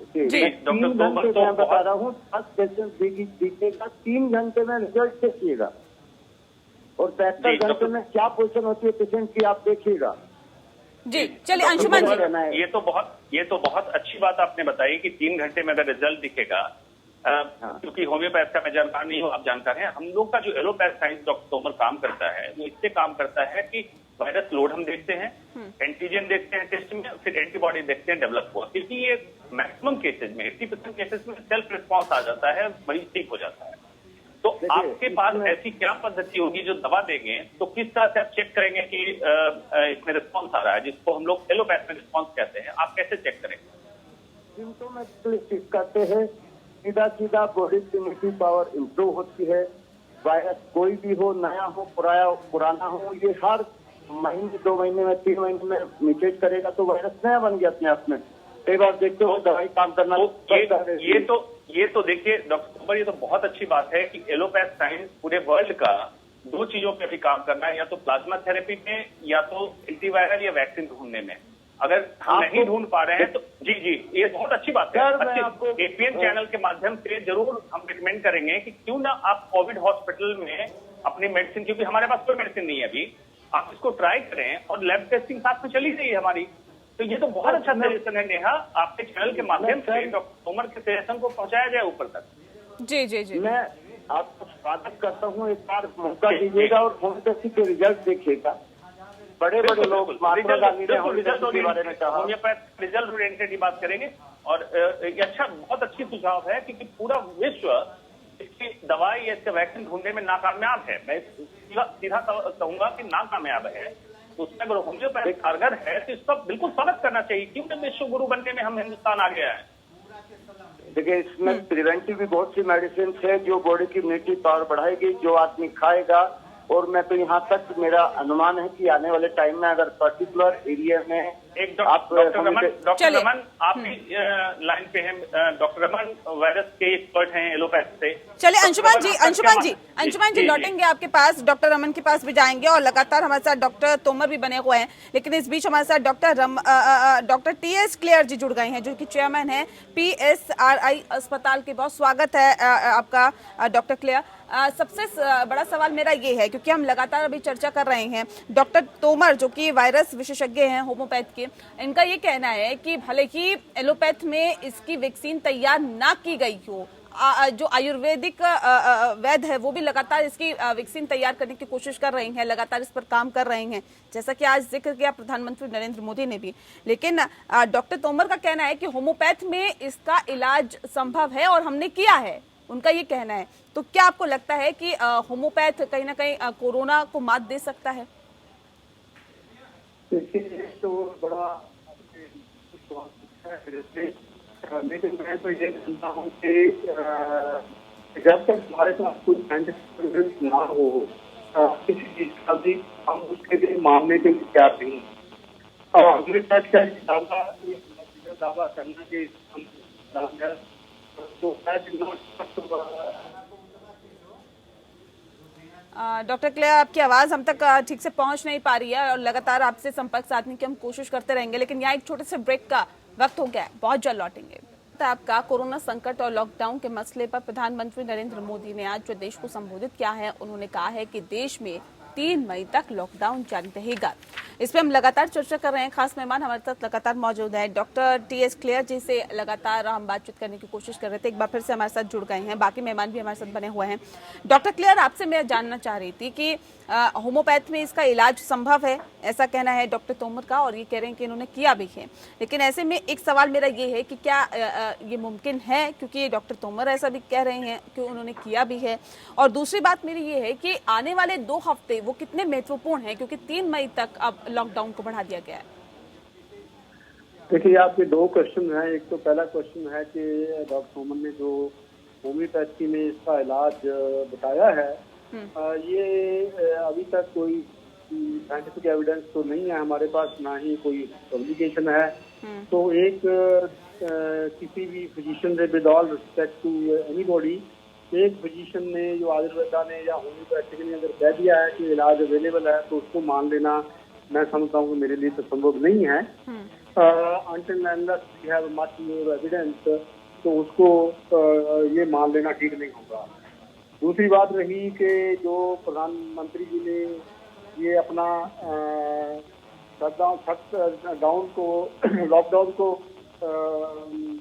जी, डॉक्टर तोमर तो मैं बता रहा हूँ 10 पेशेंट दीजिएगा, 3 घंटे में रिजल्ट देखिएगा, और 72 घंटे में क्या पोजीशन होती है पेशेंट की आप देखिएगा। जी, चलिए अंशुमान जी, ये तो बहुत अच्छी बात आपने बताई कि 3 घंटे में अगर रिजल्ट दिखेगा, क्योंकि होम्योपैथ का मैं जानकार नहीं हूँ, आप जानकार हैं। हम लोग का जो एलोपैथ साइंस डॉक्टर तोमर काम करता है वो इससे काम करता है कि वायरस लोड हम देखते हैं, एंटीजन देखते हैं टेस्ट में, फिर एंटीबॉडी देखते हैं डेवलप हुआ, क्योंकि ये मैक्सिमम केसेज में 80% केसेज में सेल्फ रिस्पॉन्स आ जाता है, मरीज ठीक हो जाता है। तो आपके पास ऐसी क्या पद्धति होगी जो दवा देंगे तो किस तरह से आप चेक करेंगे कि इसमें रिस्पॉन्स आ रहा है, जिसको हम लोग एलोपैथ में रिस्पॉन्स कहते हैं, आप कैसे चेक करेंगे? सिम्टोमेटिकली चेक करते हैं, सीधा सीधा बॉडी की इम्यूनिटी पावर इम्प्रूव होती है। वायरस कोई भी हो, नया हो पुराना हो, ये हर महीने 2 महीने में 3 महीने में म्यूटेट करेगा तो वायरस नया बन गया अपने आप में। कई बार देखते हो दवाई काम करना ये तो देखिए डॉक्टर तोमर, ये तो बहुत अच्छी बात है कि एलोपैथ साइंस पूरे वर्ल्ड का 2 चीजों पे भी काम करना है, या तो प्लाज्मा थेरेपी में या तो एंटीवायरल या वैक्सीन ढूंढने में। अगर हम नहीं ढूंढ पा रहे हैं तो जी ये बहुत अच्छी बात है। एपीएन चैनल के माध्यम से जरूर हम रिकमेंड करेंगे कि क्यों ना आप कोविड हॉस्पिटल में अपनी मेडिसिन, क्योंकि हमारे पास कोई मेडिसिन नहीं है अभी, आप इसको ट्राई करें और लैब टेस्टिंग साथ में चली रही है हमारी। तो ये तो बहुत अच्छा सजेशन है नेहा, आपके चैनल के माध्यम से डॉक्टर तोमर के सजेशन को पहुंचाया जाए ऊपर तक। जी मैं आपको स्वागत करता हूँ, एक बार मौका दीजिएगा और होम्योपैथी के रिजल्ट देखिएगा। बड़े लोग महात्मा गांधी ने होम्योपैथी के बारे में कहा, होम्योपैथ रिजल्ट ओरिएंटेड ही बात करेंगे। और ये बहुत अच्छी सुझाव है क्योंकि पूरा विश्व इसकी दवाई या इसके वैक्सीन ढूंढने में नाकामयाब है। मैं सीधा कहूंगा कि नाकामयाब है। तो उसमें अगर होम्योपैथ कारगर है तो इसका बिल्कुल स्वागत करना चाहिए, क्योंकि विश्व गुरु बनने में हम हिंदुस्तान आ गया है। देखिए इसमें प्रिवेंटिव भी बहुत सी मेडिसिन है जो बॉडी की इम्यूनिटी पावर बढ़ाएगी, जो आदमी खाएगा। और मैं तो यहाँ तक मेरा अनुमान है कि आने वाले टाइम में अगर पर्टिकुलर एरिया में एक आप डॉक्टर रमन चलिए। आपकी लाइन पे हैं। डॉक्टर रमन वायरस के एक्सपर्ट हैं एलोपैथ से। चलिए अंशुमान जी जी। लौटेंगे आपके पास, डॉक्टर रमन के पास भी जाएंगे और लगातार हमारे साथ डॉक्टर तोमर भी बने हुए हैं। लेकिन इस बीच हमारे साथ डॉक्टर टीएस क्लेयर जी जुड़ गए हैं, जो कि चेयरमैन है PSRI अस्पताल के। बहुत स्वागत है आपका डॉक्टर क्लेयर। सबसे बड़ा सवाल मेरा ये है, क्योंकि हम लगातार अभी चर्चा कर रहे हैं, डॉक्टर तोमर जो कि वायरस विशेषज्ञ हैं होम्योपैथ के, इनका ये कहना है कि भले ही एलोपैथ में इसकी वैक्सीन तैयार ना की गई हो, जो आयुर्वेदिक वैद्य है वो भी लगातार इसकी वैक्सीन तैयार करने की कोशिश कर रहे हैं, लगातार इस पर काम कर रहे हैं, जैसा कि आज जिक्र किया प्रधानमंत्री नरेंद्र मोदी ने भी। लेकिन डॉक्टर तोमर का कहना है कि होम्योपैथ में इसका इलाज संभव है और हमने किया है, उनका ये कहना है। तो क्या आपको लगता है कि होम्योपैथ कहीं ना कहीं कोरोना को मात दे सकता है? तो बड़ा लेकिन मैं तो ये जानता हूँ कि जब तक हमारे पास कोई साइंटिफिक एविडेंस ना हो किसी चीज का भी, हम उसके लिए मानने के लिए तैयार नहीं। हमने सच का दावा करना कि डॉक्टर क्लेयर, आपकी आवाज हम तक ठीक से पहुंच नहीं पा रही है और लगातार आपसे संपर्क साधने की हम कोशिश करते रहेंगे, लेकिन यहाँ एक छोटे से ब्रेक का वक्त हो गया है, बहुत जल्द लौटेंगे। आपका कोरोना संकट और लॉकडाउन के मसले पर प्रधानमंत्री नरेंद्र मोदी ने आज जो देश को संबोधित किया है, उन्होंने कहा है कि देश में 3 मई तक लॉकडाउन जारी रहेगा। इस पे हम लगातार चर्चा कर रहे हैं। खास मेहमान हमारे साथ लगातार मौजूद है, डॉक्टर टीएस क्लेयर जी से लगातार हम बातचीत करने की कोशिश कर रहे थे, एक बार फिर से हमारे साथ जुड़ गए हैं, बाकी मेहमान भी हमारे साथ बने हुए हैं। डॉक्टर क्लेयर, आपसे मैं जानना चाह रही थी कि होम्योपैथ में इसका इलाज संभव है, ऐसा कहना है डॉक्टर तोमर का, और ये कह रहे हैं कि इन्होंने किया भी है। लेकिन ऐसे में एक सवाल मेरा ये है कि क्या ये मुमकिन है, क्योंकि डॉक्टर तोमर ऐसा भी कह रहे हैं कि उन्होंने किया भी है। और दूसरी बात मेरी ये है कि आने वाले 2 हफ्ते वो कितने महत्वपूर्ण हैं, क्योंकि 3 मई तक अब लॉकडाउन को बढ़ा दिया गया है। देखिए, आपके 2 क्वेश्चन हैं। एक तो पहला क्वेश्चन है कि डॉक्टर तोमर ने जो होम्योपैथी में इसका इलाज बताया है, ये अभी तक कोई साइंटिफिक एविडेंस तो नहीं है हमारे पास, ना ही कोई पब्लिकेशन है। तो एक किसी भी फिजिशियन ने, with all respect to anybody, एक फिजिशियन ने जो आयुर्वेदा ने या होम्योपैथिक ने अगर कह दिया है कि इलाज अवेलेबल है, तो उसको मान लेना मैं समझता हूँ कि मेरे लिए तो संभव नहीं है। until unless we have much more evidence, तो उसको ये मान लेना ठीक नहीं होगा। दूसरी बात रही कि जो प्रधानमंत्री जी ने ये अपना लॉकडाउन को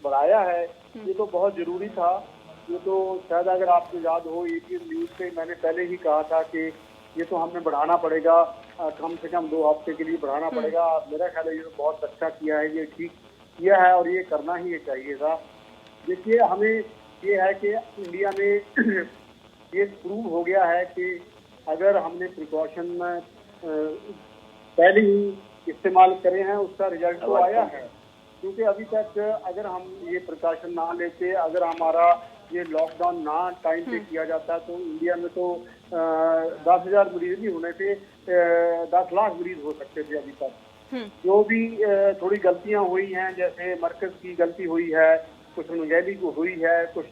बढ़ाया है, ये तो बहुत जरूरी था। ये तो शायद अगर आपको याद हो, APN न्यूज पे मैंने पहले ही कहा था कि ये तो हमें बढ़ाना पड़ेगा, कम से कम 2 हफ्ते के लिए बढ़ाना पड़ेगा। मेरा ख्याल है ये बहुत अच्छा किया है, ये ठीक किया है और ये करना ही चाहिए था। देखिए, हमें ये है कि इंडिया में ये प्रूव हो गया है कि अगर हमने प्रिकॉशन पहले ही इस्तेमाल करे हैं, उसका रिजल्ट तो आया है। क्योंकि अभी तक अगर हम ये प्रिकॉशन ना लेते, अगर हमारा ये लॉकडाउन ना टाइम पे किया जाता, तो इंडिया में तो 10,000 मरीज नहीं होने थे, 10 लाख मरीज हो सकते थे अभी तक। जो भी थोड़ी गलतियां हुई हैं, जैसे मरकज की गलती हुई है, कुछ मंगेली को हुई है, कुछ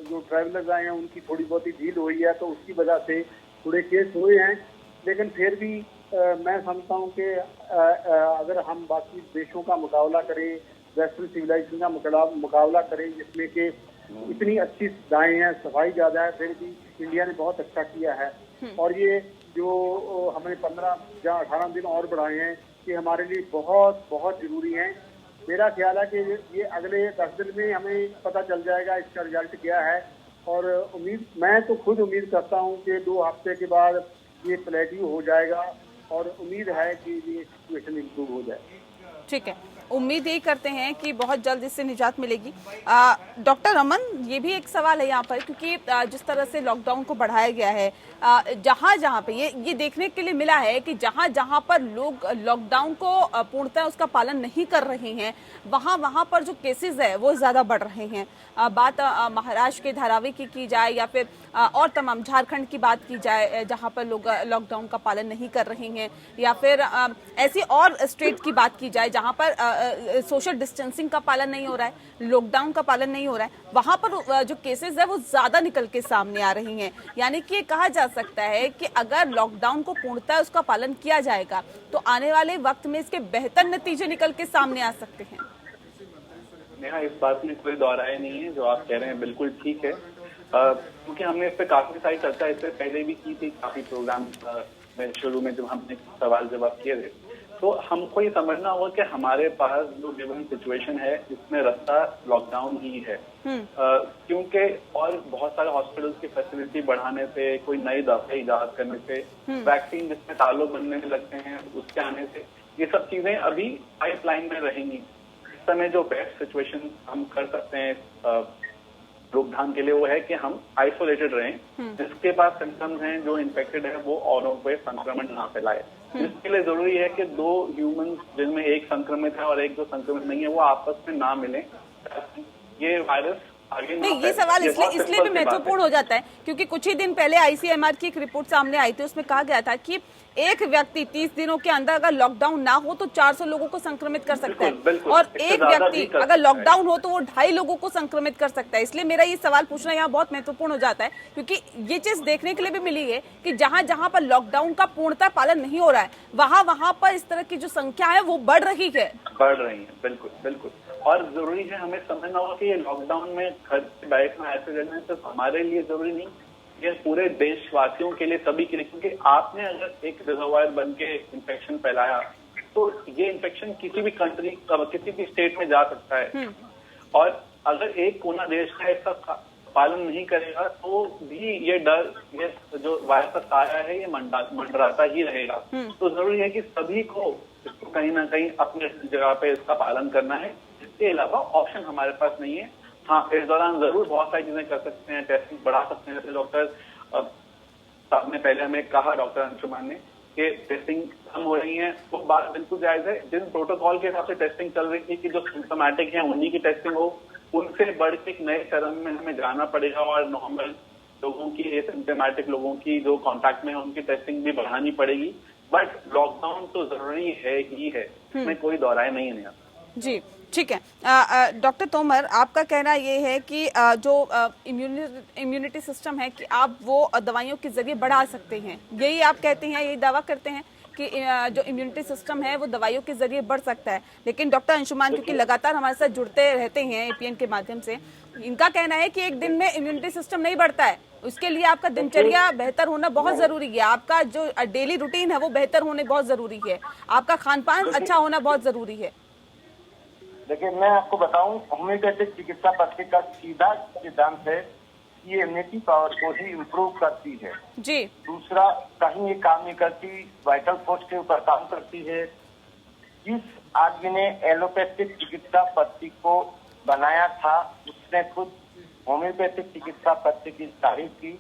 जो ट्रैवलर्स आए हैं उनकी थोड़ी बहुत ही ढील हुई है, तो उसकी वजह से थोड़े केस हुए हैं। लेकिन फिर भी मैं समझता हूँ कि अगर हम बाकी देशों का मुकाबला करें, वेस्टर्न सिविलाइजेशन का मुकाबला करें, जिसमें कि इतनी अच्छी सुविधाएं हैं, सफाई ज्यादा है, फिर भी इंडिया ने बहुत अच्छा किया है। और ये जो हमने 15 या 18 दिन और बढ़ाए हैं, ये हमारे लिए बहुत बहुत जरूरी है। मेरा ख्याल है कि ये अगले 10 दिन में हमें पता चल जाएगा इसका रिजल्ट क्या है। और मैं तो खुद उम्मीद करता हूँ कि 2 हफ्ते के बाद ये प्लेटिव हो जाएगा और उम्मीद है कि ये सिचुएशन इम्प्रूव हो जाए। ठीक है। उम्मीद यही करते हैं कि बहुत जल्द इससे निजात मिलेगी। डॉक्टर रमन, ये भी एक सवाल है यहाँ पर, क्योंकि जिस तरह से लॉकडाउन को बढ़ाया गया है, जहाँ पे ये देखने के लिए मिला है कि जहाँ पर लोग लॉकडाउन को पूर्णतः उसका पालन नहीं कर रहे हैं, वहाँ पर जो केसेस है वो ज्यादा बढ़ रहे हैं। बात महाराष्ट्र के धारावी की जाए या फिर और तमाम झारखंड की बात की जाए जहाँ पर लोग लॉकडाउन का पालन नहीं कर रहे हैं, या फिर ऐसी और स्टेट की बात की जाए जहाँ पर सोशल डिस्टेंसिंग का पालन नहीं हो रहा है, लॉकडाउन का पालन नहीं हो रहा है, वहां पर जो केसेस है वो ज्यादा निकल के सामने आ रही हैं। यानी कि कहा जा सकता है कि अगर लॉकडाउन को पूर्णतः उसका पालन किया जाएगा तो आने वाले वक्त में इसके बेहतर नतीजे निकल के सामने आ सकते हैं। नेहा, इस बात में कोई दौराय नहीं है, जो आप कह रहे हैं बिल्कुल ठीक है, क्योंकि हमने इस पे काफी सारी चर्चा इससे पहले भी की थी, काफी प्रोग्राम में शुरू में जब हमने सवाल जवाब किए थे। तो हमको ये समझना होगा कि हमारे पास जो गिवन सिचुएशन है इसमें रास्ता लॉकडाउन ही है, क्योंकि और बहुत सारे हॉस्पिटल्स की फैसिलिटी बढ़ाने से, कोई नई दवा इजाद करने से, वैक्सीन जिसमें सालों बनने लगते हैं उसके आने से, ये सब चीजें अभी पाइपलाइन में रहेंगी। इस समय जो बेस्ट सिचुएशन हम कर सकते हैं रोकथाम के लिए वो है कि हम आइसोलेटेड रहें, जिसके पास सिम्टम्स हैं, जो इन्फेक्टेड है, वो औरों पे संक्रमण ना फैलाए। इसके लिए जरूरी है कि दो ह्यूमंस जिनमें एक संक्रमित है और एक जो संक्रमित नहीं है वो आपस में ना मिलें, ये वायरस आगे नहीं। ये सवाल इसलिए भी महत्वपूर्ण हो जाता है क्योंकि कुछ ही दिन पहले आईसीएमआर की एक रिपोर्ट सामने आई थी, उसमें कहा गया था कि एक व्यक्ति 30 दिनों के अंदर अगर लॉकडाउन ना हो तो 400 लोगों को संक्रमित कर सकता है, और एक व्यक्ति अगर लॉकडाउन हो तो वो 2.5 लोगों को संक्रमित कर सकता है। इसलिए मेरा ये सवाल पूछना यहाँ बहुत महत्वपूर्ण हो जाता है, क्योंकि ये चीज देखने के लिए भी मिली है कि जहाँ पर लॉकडाउन का पूर्णतः पालन नहीं हो रहा है, वहाँ पर इस तरह की जो संख्या है वो बढ़ रही है। बिल्कुल बिल्कुल। और जरूरी है हमें समझना होगा कि ये लॉकडाउन में घर से बैठना ऐसे रहना सिर्फ हमारे लिए जरूरी नहीं, ये पूरे देशवासियों के लिए, सभी के लिए, क्योंकि आपने अगर एक रिजर्वायर बन के इन्फेक्शन फैलाया तो ये इन्फेक्शन किसी भी कंट्री, किसी भी स्टेट में जा सकता है, और अगर एक कोना देश का इसका पालन नहीं करेगा तो भी ये डर, ये जो वायरस का साया है, ये मंडराता ही रहेगा। तो जरूरी है कि सभी को इसको कहीं ना कहीं अपने जगह पे इसका पालन करना है। इसके अलावा ऑप्शन हमारे पास नहीं है। हाँ, इस दौरान जरूर बहुत सारी चीजें कर सकते हैं, टेस्टिंग बढ़ा सकते हैं, जैसे डॉक्टर साहब ने पहले हमें कहा, डॉक्टर अंशुमान ने, कि टेस्टिंग कम हो रही है, वो बात बिल्कुल जायज है। जिन प्रोटोकॉल के हिसाब से टेस्टिंग चल रही थी कि जो सिम्टोमेटिक है उन्हीं की टेस्टिंग हो, उनसे बढ़ के एक नए चरण में हमें जाना पड़ेगा और नॉर्मल लोगों की, एसिम्टोमेटिक लोगों की जो कॉन्टैक्ट में है उनकी टेस्टिंग भी बढ़ानी पड़ेगी। बट लॉकडाउन तो जरूरी है ही है, इसमें कोई दौराय नहीं है। जी ठीक है। डॉक्टर तोमर, आपका कहना ये है कि जो इम्यूनिटी सिस्टम है कि आप वो दवाइयों के जरिए बढ़ा सकते हैं, यही आप कहते हैं, यही दावा करते हैं कि जो इम्यूनिटी सिस्टम है वो दवाइयों के जरिए बढ़ सकता है। लेकिन डॉक्टर अंशुमान क्योंकि लगातार हमारे साथ जुड़ते रहते हैं एपीएन के माध्यम से, इनका कहना है कि एक दिन में इम्यूनिटी सिस्टम नहीं बढ़ता है, उसके लिए आपका दिनचर्या बेहतर होना बहुत जरूरी है, आपका जो डेली रूटीन है वो बेहतर होने बहुत जरूरी है, आपका खान पान अच्छा होना बहुत जरूरी है। देखिए, मैं आपको बताऊं, होम्योपैथिक चिकित्सा पद्धति का सीधा सिद्धांत है कि ये इम्यूनिटी पावर को ही इम्प्रूव करती है जी। दूसरा कहीं ये काम नहीं करती, वाइटल फोर्स के ऊपर काम करती है। जिस आदमी ने एलोपैथिक चिकित्सा पद्धति को बनाया था उसने खुद होम्योपैथिक चिकित्सा पद्धति की तारीफ की।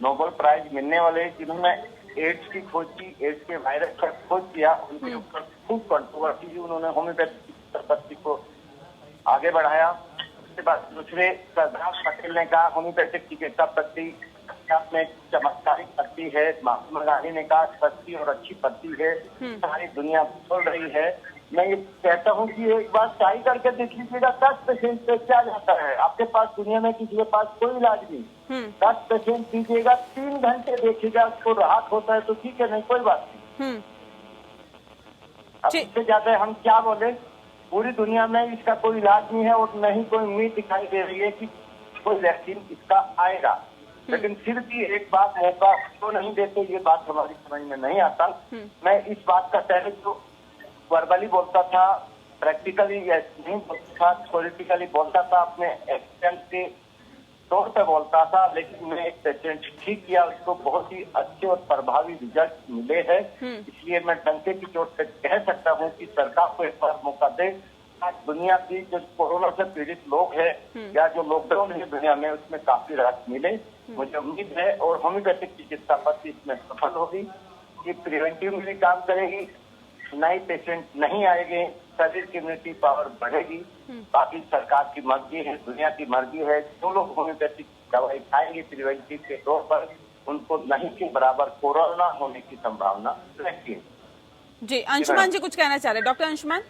नोबेल प्राइज मिलने वाले जिन्होंने एड्स की खोज की, एड्स के वायरस का खोज किया, उनके ऊपर खूब कंट्रोवर्सी हुई, उन्होंने होम्योपैथिक पद्धति को आगे बढ़ाया। उसके बाद दूसरे सरदार पटेल ने कहा होम्योपैथिक चिकित्सा पद्धति में चमत्कारिक पद्धति है। महात्मा गांधी ने कहा सस्ती और अच्छी पद्धति है, सारी दुनिया बोल रही है। मैं ये कहता हूँ कि एक बार ट्राई करके देख लीजिएगा, 10 पेशेंट पे क्या जाता है, आपके पास दुनिया में किसी के पास कोई इलाज नहीं, 10 पेशेंट दीजिएगा, 3 घंटे देखिएगा, उसको राहत होता है तो ठीक है, नहीं कोई बात नहीं। अब इससे ज्यादा हम क्या बोले, पूरी दुनिया में इसका कोई इलाज नहीं है और नहीं कोई उम्मीद दिखाई दे रही है कि कोई वैक्सीन इसका आएगा। लेकिन फिर भी एक बात मौका तो नहीं देते, ये बात हमारी समझ में नहीं आता। मैं इस बात का पहले तो वर्बली बोलता था, प्रैक्टिकली नहीं बोलता था, थ्योरेटिकली बोलता था, अपने एक्सपीरियंस के तौर पे बोलता था, लेकिन मैं एक पेशेंट ठीक किया, उसको बहुत ही अच्छे और प्रभावी रिजल्ट मिले हैं। इसलिए मैं डंके की चोट से कह सकता हूँ कि सरकार को एक बार मौका दे। आज दुनिया की जो कोरोना से पीड़ित लोग हैं या जो लॉकडाउन है दुनिया में, उसमें काफी राहत मिले। मुझे उम्मीद है और होम्योपैथिक चिकित्सा पद्धति इसमें सफल होगी। ये प्रिवेंटिव में भी काम करेगी, नए पेशेंट नहीं आएंगे, शरीर की इम्यूनिटी पावर बढ़ेगी। बाकी सरकार की मर्जी है, दुनिया की मर्जी है। जो लोग होम्योपैथिक दवाई खाएंगे प्रिवेंटिव के तौर पर, उनको नहीं के बराबर कोरोना होने की संभावना रहती है। जी, अंशुमान जी कुछ कहना चाह रहे हैं। डॉक्टर अंशुमान।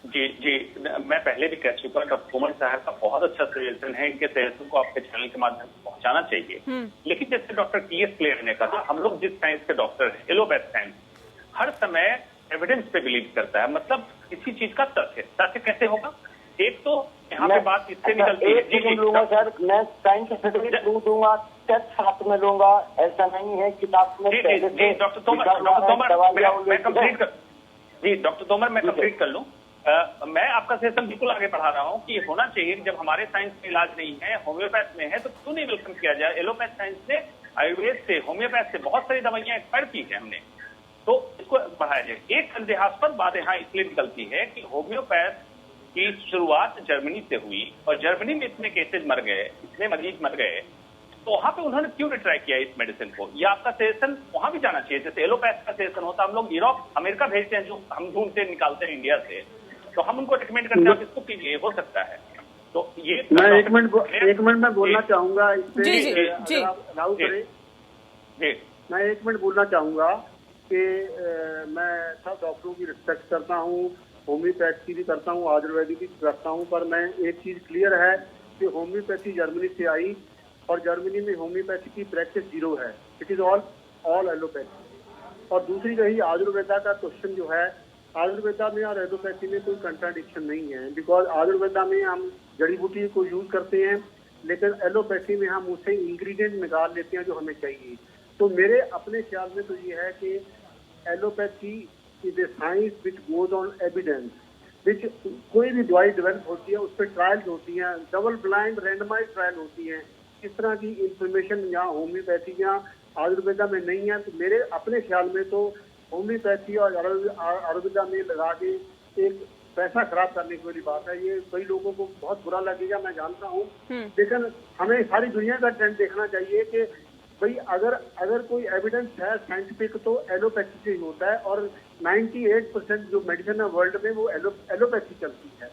जी, मैं पहले भी कह चुका, डॉक्टर तोमर साहब का बहुत अच्छा सजेशन है, इनके सजेशन को आपके चैनल के माध्यम से पहुंचाना चाहिए। लेकिन जैसे डॉक्टर टी.एस. क्लेयर ने कहा, हम लोग जिस साइंस के डॉक्टर हैं, एलोपैथ साइंस, हर समय एविडेंस पे बिलीव करता है। मतलब किसी चीज का तथ्य कैसे होगा? एक तो यहाँ पे बात इससे निकलती है। जी लूंगा सर, मैं साइंटिफिकली प्रूव दूंगा, टेस्ट साथ में लूंगा, ऐसा नहीं है किताब में। जी डॉक्टर तोमर, मैं कंप्लीट कर, जी डॉक्टर तोमर मैं कंप्लीट कर लूं। मैं आपका सेशन बिल्कुल आगे बढ़ा रहा हूं कि होना चाहिए। जब हमारे साइंस में इलाज नहीं है, होम्योपैथ में है, तो क्यों नहीं वेलकम किया जाए? एलोपैथ साइंस से, आयुर्वेद से, होम्योपैथ से बहुत सारी दवाइयां एक्सपायर की है हमने, तो इसको बढ़ाया जाए। एक संदेहास्पद बात यहाँ इसलिए निकलती है कि होम्योपैथ की शुरुआत जर्मनी से हुई और जर्मनी में इतने केसेज मर गए, इतने मरीज मर गए, तो वहां पे उन्होंने क्यों ट्राई किया इस मेडिसिन को? ये आपका सजेशन वहां भी जाना चाहिए। जैसे एलोपैथ का सजेशन होता है, हम लोग यूरोप, अमेरिका भेजते हैं, जो हम ढूंढते निकालते हैं इंडिया से, तो हम उनको रिकमेंड करते हैं आप इसको कीजिए, हो सकता है। तो ये मैं एक मिनट में बोलना चाहूंगा इस पे। जी मैं 1 मिनट बोलना चाहूंगा कि मैं सब डॉक्टरों की रिस्पेक्ट करता हूँ, होम्योपैथ की भी करता हूँ, आयुर्वेदिक की करता हूँ, पर मैं एक चीज क्लियर है कि होम्योपैथी जर्मनी से आई और जर्मनी में होम्योपैथी की प्रैक्टिस 0 है। It is all allopathy. और दूसरी रही आयुर्वेदा का क्वेश्चन जो है, आयुर्वेदा में और एलोपैथी में कोई कंट्राडिक्शन नहीं है, बिकॉज आयुर्वेदा में हम जड़ी बूटी को यूज करते हैं, लेकिन एलोपैथी में हम उससे इंग्रेडिएंट निकाल लेते हैं जो हमें चाहिए। तो मेरे अपने ख्याल में तो ये है कि allopathy is a science which goes on evidence, which कोई भी दवाई डेवलप होती है उस पर ट्रायल्स होती हैं, डबल ब्लाइंड रैंडमाइज ट्रायल होती हैं। इस तरह की इंफॉर्मेशन यहाँ होम्योपैथी या आयुर्वेदा में नहीं है। तो मेरे अपने ख्याल में तो होम्योपैथी और आयुर्वेदा में लगा के एक पैसा खराब करने की वाली बात है। ये कई लोगों को बहुत बुरा लगेगा, मैं जानता हूँ, लेकिन हमें सारी दुनिया का ट्रेंड देखना चाहिए कि भाई अगर कोई एविडेंस है साइंटिफिक तो एलोपैथी से ही होता है, और 98% जो मेडिसिन है वर्ल्ड में वो एलोपैथी चलती है।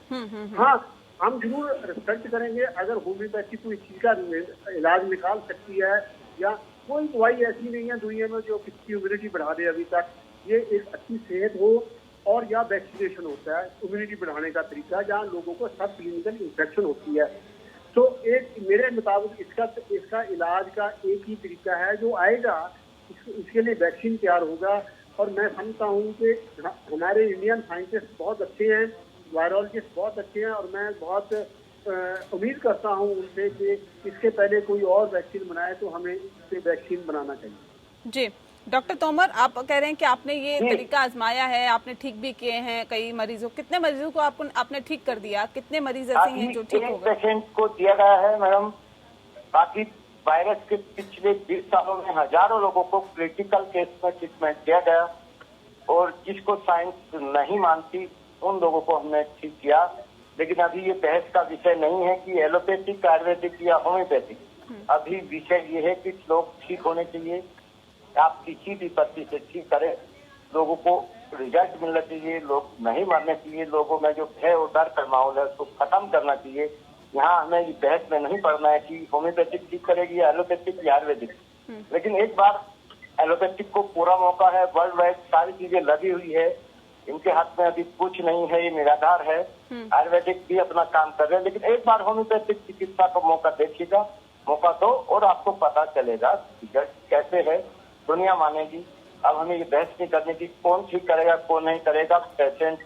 हाँ, हम जरूर रिस्पेक्ट करेंगे अगर होम्योपैथी कोई चीज का इलाज निकाल सकती है, या कोई दवाई ऐसी नहीं है दुनिया में जो किसी इम्यूनिटी बढ़ा दे अभी तक। ये एक अच्छी सेहत हो और या वैक्सीनेशन होता है इम्यूनिटी बढ़ाने का तरीका, जहाँ लोगों को सब क्लिनिकल इन्फेक्शन होती है। तो एक मेरे मुताबिक इसका इलाज का एक ही तरीका है जो आएगा, इसके लिए वैक्सीन तैयार होगा। और मैं समझता हूँ कि हमारे इंडियन साइंटिस्ट बहुत अच्छे हैं, वायरोलॉजिस्ट बहुत अच्छे हैं, और मैं बहुत उम्मीद करता हूँ उनसे कि इसके पहले कोई और वैक्सीन बनाए तो हमें इससे वैक्सीन बनाना चाहिए। जी डॉक्टर तोमर, आप कह रहे हैं कि आपने ये तरीका आजमाया है, आपने ठीक भी किए हैं कई मरीजों। कितने मरीजों को आपने ठीक कर दिया? कितने मरीज ऐसे हैं जो ठीक हो गए? पेशेंट को दिया गया है मैडम। बाकी वायरस के पिछले 20 सालों में हजारों लोगों को क्रिटिकल केस में ट्रीटमेंट दिया गया, और जिसको साइंस नहीं मानती उन लोगों को हमने ठीक किया। लेकिन अभी ये बहस का विषय नहीं है कि एलोपैथिक, आयुर्वेदिक या होम्योपैथिक। अभी विषय ये है कि लोग ठीक होने चाहिए, आप किसी भी पद्धति से ठीक करें, लोगों को रिजल्ट मिलना चाहिए, लोग नहीं मरने चाहिए। लोगों में जो भय और डर का माहौल है उसको खत्म करना चाहिए। यहाँ हमें ये बहस में नहीं पड़ना है कि होम्योपैथिक ठीक करेगी या एलोपैथिक या आयुर्वेदिक। लेकिन एक बार एलोपैथिक को पूरा मौका है, वर्ल्ड वाइड सारी चीजें लगी हुई है, इनके हाथ में अभी कुछ नहीं है, ये निराधार है। आयुर्वेदिक भी अपना काम कर रहे हैं, लेकिन एक बार होम्योपैथिक चिकित्सा को मौका देखिएगा, मौका दो और आपको पता चलेगा रिजल्ट कैसे है, दुनिया मानेगी। अब हमें ये बहस नहीं करने की कौन ठीक करेगा कौन नहीं करेगा। पेशेंट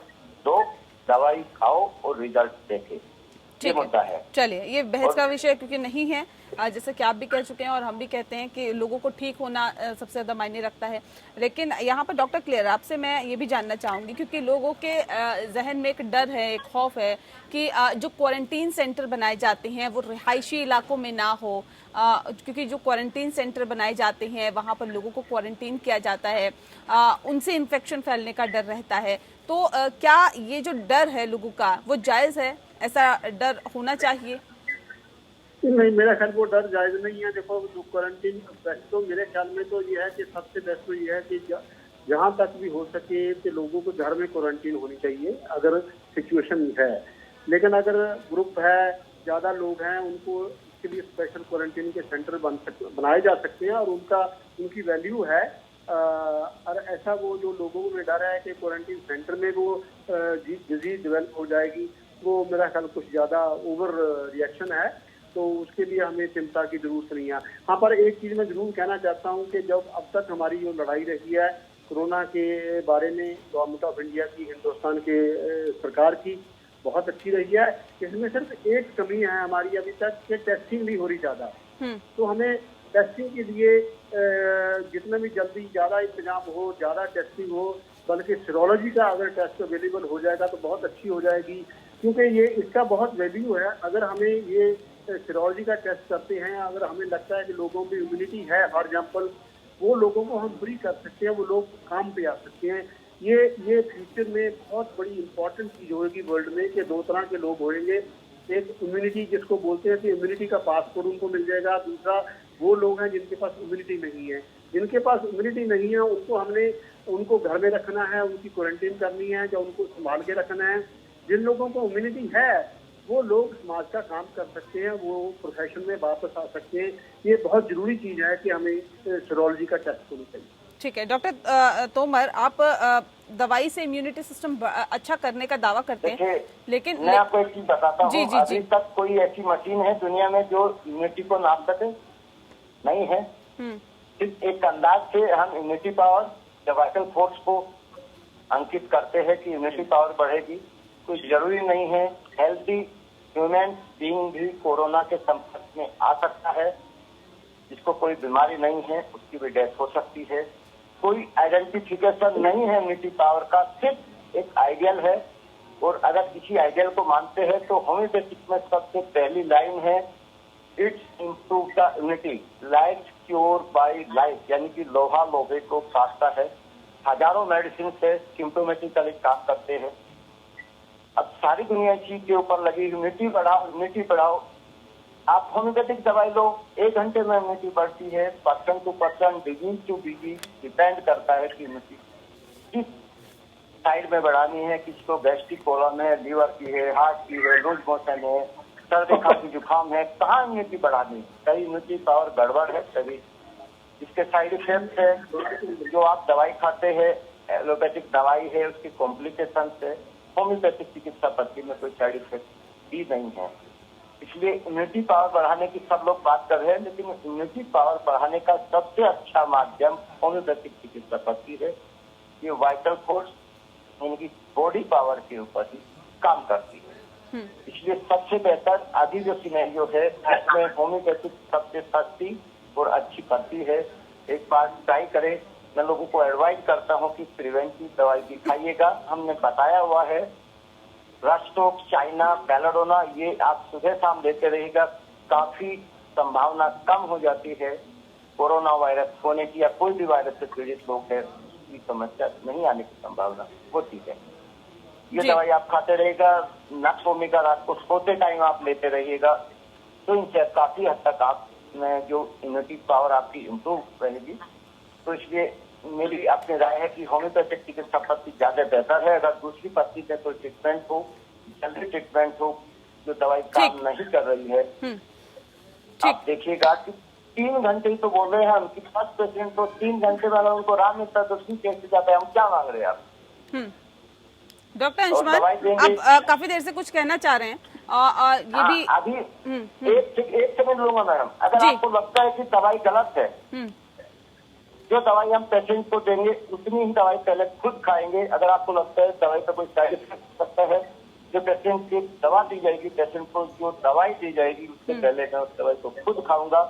दो, दवाई खाओ और रिजल्ट देखे। ये मुद्दा है। चलिए, ये बहस का विषय क्योंकि नहीं है, जैसे कि आप भी कह चुके हैं और हम भी कहते हैं कि लोगों को ठीक होना सबसे ज्यादा मायने रखता है। लेकिन यहाँ पर डॉक्टर क्लियर, आपसे मैं ये भी जानना चाहूंगी क्योंकि लोगों के जहन में एक डर है, एक खौफ है कि जो क्वारंटीन सेंटर बनाए जाते हैं वो रिहायशी इलाकों में ना हो, क्योंकि जो क्वारंटीन सेंटर बनाए जाते हैं वहां पर लोगों को क्वारंटीन किया जाता है, उनसे इन्फेक्शन फैलने का डर रहता है। तो क्या ये जो डर है लोगों का वो जायज है? ऐसा डर होना चाहिए? नहीं, मेरा ख्याल वो डर जायज नहीं है। देखो, जो क्वारंटीन तो मेरे ख्याल में तो ये है कि सबसे बेस्ट तो ये है कि जहाँ तक भी हो सके कि लोगों को घर में क्वारंटीन होनी चाहिए अगर सिचुएशन है। लेकिन अगर ग्रुप है, ज्यादा लोग हैं, उनको इसके लिए स्पेशल क्वारंटीन के सेंटर बनाए जा सकते हैं और उनकी वैल्यू है। और ऐसा वो जो लोगों में डर है कि क्वारंटीन सेंटर में वो डिजीज डेवलप हो जाएगी, वो मेरा ख्याल कुछ ज्यादा ओवर रिएक्शन है। तो उसके लिए हमें चिंता की जरूरत नहीं है। हाँ, पर एक चीज मैं जरूर कहना चाहता हूँ कि जब अब तक हमारी जो लड़ाई रही है कोरोना के बारे में, गवर्नमेंट ऑफ इंडिया की, हिंदुस्तान के सरकार की बहुत अच्छी रही है। इसमें सिर्फ एक कमी है हमारी अभी तक कि टेस्टिंग नहीं हो रही ज्यादा। तो हमें टेस्टिंग के लिए जितना भी जल्दी ज्यादा इंतजाम हो, ज्यादा टेस्टिंग हो, बल्कि सीरोलॉजी का अगर टेस्ट अवेलेबल हो जाएगा तो बहुत अच्छी हो जाएगी, क्योंकि ये इसका बहुत वैल्यू है। अगर हमें ये सीरोलॉजी का टेस्ट करते हैं, अगर हमें लगता है कि लोगों में इम्यूनिटी है, फॉर एग्जाम्पल, वो लोगों को हम फ्री कर सकते हैं, वो लोग काम पे आ सकते हैं। ये फ्यूचर में बहुत बड़ी इंपॉर्टेंट चीज होगी वर्ल्ड में कि दो तरह के लोग होंगे। एक इम्यूनिटी जिसको बोलते हैं कि इम्यूनिटी का पासपोर्ट उनको मिल जाएगा, दूसरा वो लोग हैं जिनके पास इम्यूनिटी नहीं है। जिनके पास इम्यूनिटी नहीं है उनको घर में रखना है, उनकी क्वारंटीन करनी है, या उनको संभाल के रखना है। जिन लोगों को इम्यूनिटी है वो लोग समाज का काम कर सकते हैं, वो प्रोफेशन में वापस आ सकते हैं। ये बहुत जरूरी चीज है कि हमें सीरोलॉजी का टेस्ट होना चाहिए। ठीक है डॉक्टर तोमर, आप दवाई से इम्यूनिटी सिस्टम अच्छा करने का दावा करते हैं, लेकिन मैं आपको एक चीज बताता हूँ, अभी तक कोई ऐसी मशीन है दुनिया में जो इम्यूनिटी को नाप सके? नहीं है। सिर्फ एक अंदाज से हम इम्यूनिटी पावर या वाइटल फोर्स को अंकित करते हैं कि इम्यूनिटी पावर बढ़ेगी। कुछ जरूरी नहीं है। हेल्थी ह्यूमन बीइंग भी कोरोना के संपर्क में आ सकता है। जिसको कोई बीमारी नहीं है उसकी भी डेथ हो सकती है। कोई आइडेंटिफिकेशन नहीं है इम्यूनिटी पावर का, सिर्फ एक आइडियल है। और अगर किसी आइडियल को मानते हैं तो होम्योपैथिक में सबसे पहली लाइन है, it's improve the immunity, life cure by life, यानी कि लोहा लोहे को काटता है। हजारों मेडिसिन से सिम्टोमेटिकली काम करते हैं। अब सारी दुनिया चीज के ऊपर लगी, इम्यूनिटी बढ़ाओ। आप होम्योपैथिक दवाई लो, 1 घंटे में इम्यूनिटी बढ़ती है। Person to person, disease to disease depend करता है कि इम्यूनिटी किस साइड में बढ़ानी है। किसी को गैस्ट्रिक प्रॉब्लम है, लीवर की है, हार्ट की है, लूज मोशन है, सर्दी खांसी जुकाम है, कहाँ इम्यूनिटी बढ़ानी है? कहीं इम्यूनिटी पावर गड़बड़ है, कभी इसके साइड इफेक्ट है। जो आप दवाई खाते हैं, एलोपैथिक दवाई है, उसकी कॉम्प्लिकेशन है। होम्योपैथिक चिकित्सा पद्धति में कोई साइड इफेक्ट भी नहीं है। इसलिए इम्यूनिटी पावर बढ़ाने की सब लोग बात कर रहे हैं, लेकिन इम्यूनिटी पावर बढ़ाने का सबसे अच्छा माध्यम होम्योपैथिक चिकित्सा पद्धति है। ये वाइटल फोर्स यानी कि बॉडी पावर के ऊपर ही काम करती है। इसलिए सबसे बेहतर अभी जो सिनेरियो है उसमें होम्योपैथिक सबसे सस्ती और अच्छी पद्धति है। एक बार ट्राई करें। मैं लोगों को एडवाइस करता हूं कि प्रिवेंटिव दवाई दिखाइएगा। हमने बताया हुआ है, रस्टोक, चाइना, बेलाडोना, ये आप सुबह शाम लेते रहिएगा। काफी संभावना कम हो जाती है कोरोना वायरस होने की, या कोई भी वायरस से पीड़ित लोग है उसकी समस्या नहीं आने की संभावना होती है। ये दवाई आप खाते रहेगा, नक्स ओमेगा रात को सोते टाइम आप लेते रहिएगा, तो इनसे काफी हद तक आप जो इम्यूनिटी पावर आपकी इम्प्रूव रहेगी। तो इसलिए मेरी अपनी राय है कि होम्योपैथिक चिकित्सा पद्धति ज्यादा बेहतर है। अगर दूसरी पद्धति से कोई ट्रीटमेंट हो, जल्दी ट्रीटमेंट हो, जो दवाई काम नहीं कर रही है, आप देखिएगा कि 3 घंटे ही तो बोल रहे हैं हम कि 5 पेशेंट तो 3 घंटे वाला उनको आराम मिलता है, तो उसकी कैसे जाता है? हम क्या मांग रहे हैं आप? डॉक्टर अंशुमान, आप काफी देर से कुछ कहना चाह रहे हैं। ये भी अभी एक सेकंड लूंगा मैडम। अगर आपको लगता है कि दवाई गलत है, जो दवाई हम पेशेंट को देंगे उतनी ही दवाई पहले खुद खाएंगे। अगर आपको लगता है दवाई का कोई साइड इफेक्ट हो सकता है जो पेशेंट को दवा दी जाएगी, पेशेंट को जो दवाई दी जाएगी उससे पहले मैं उस दवाई को खुद खाऊंगा।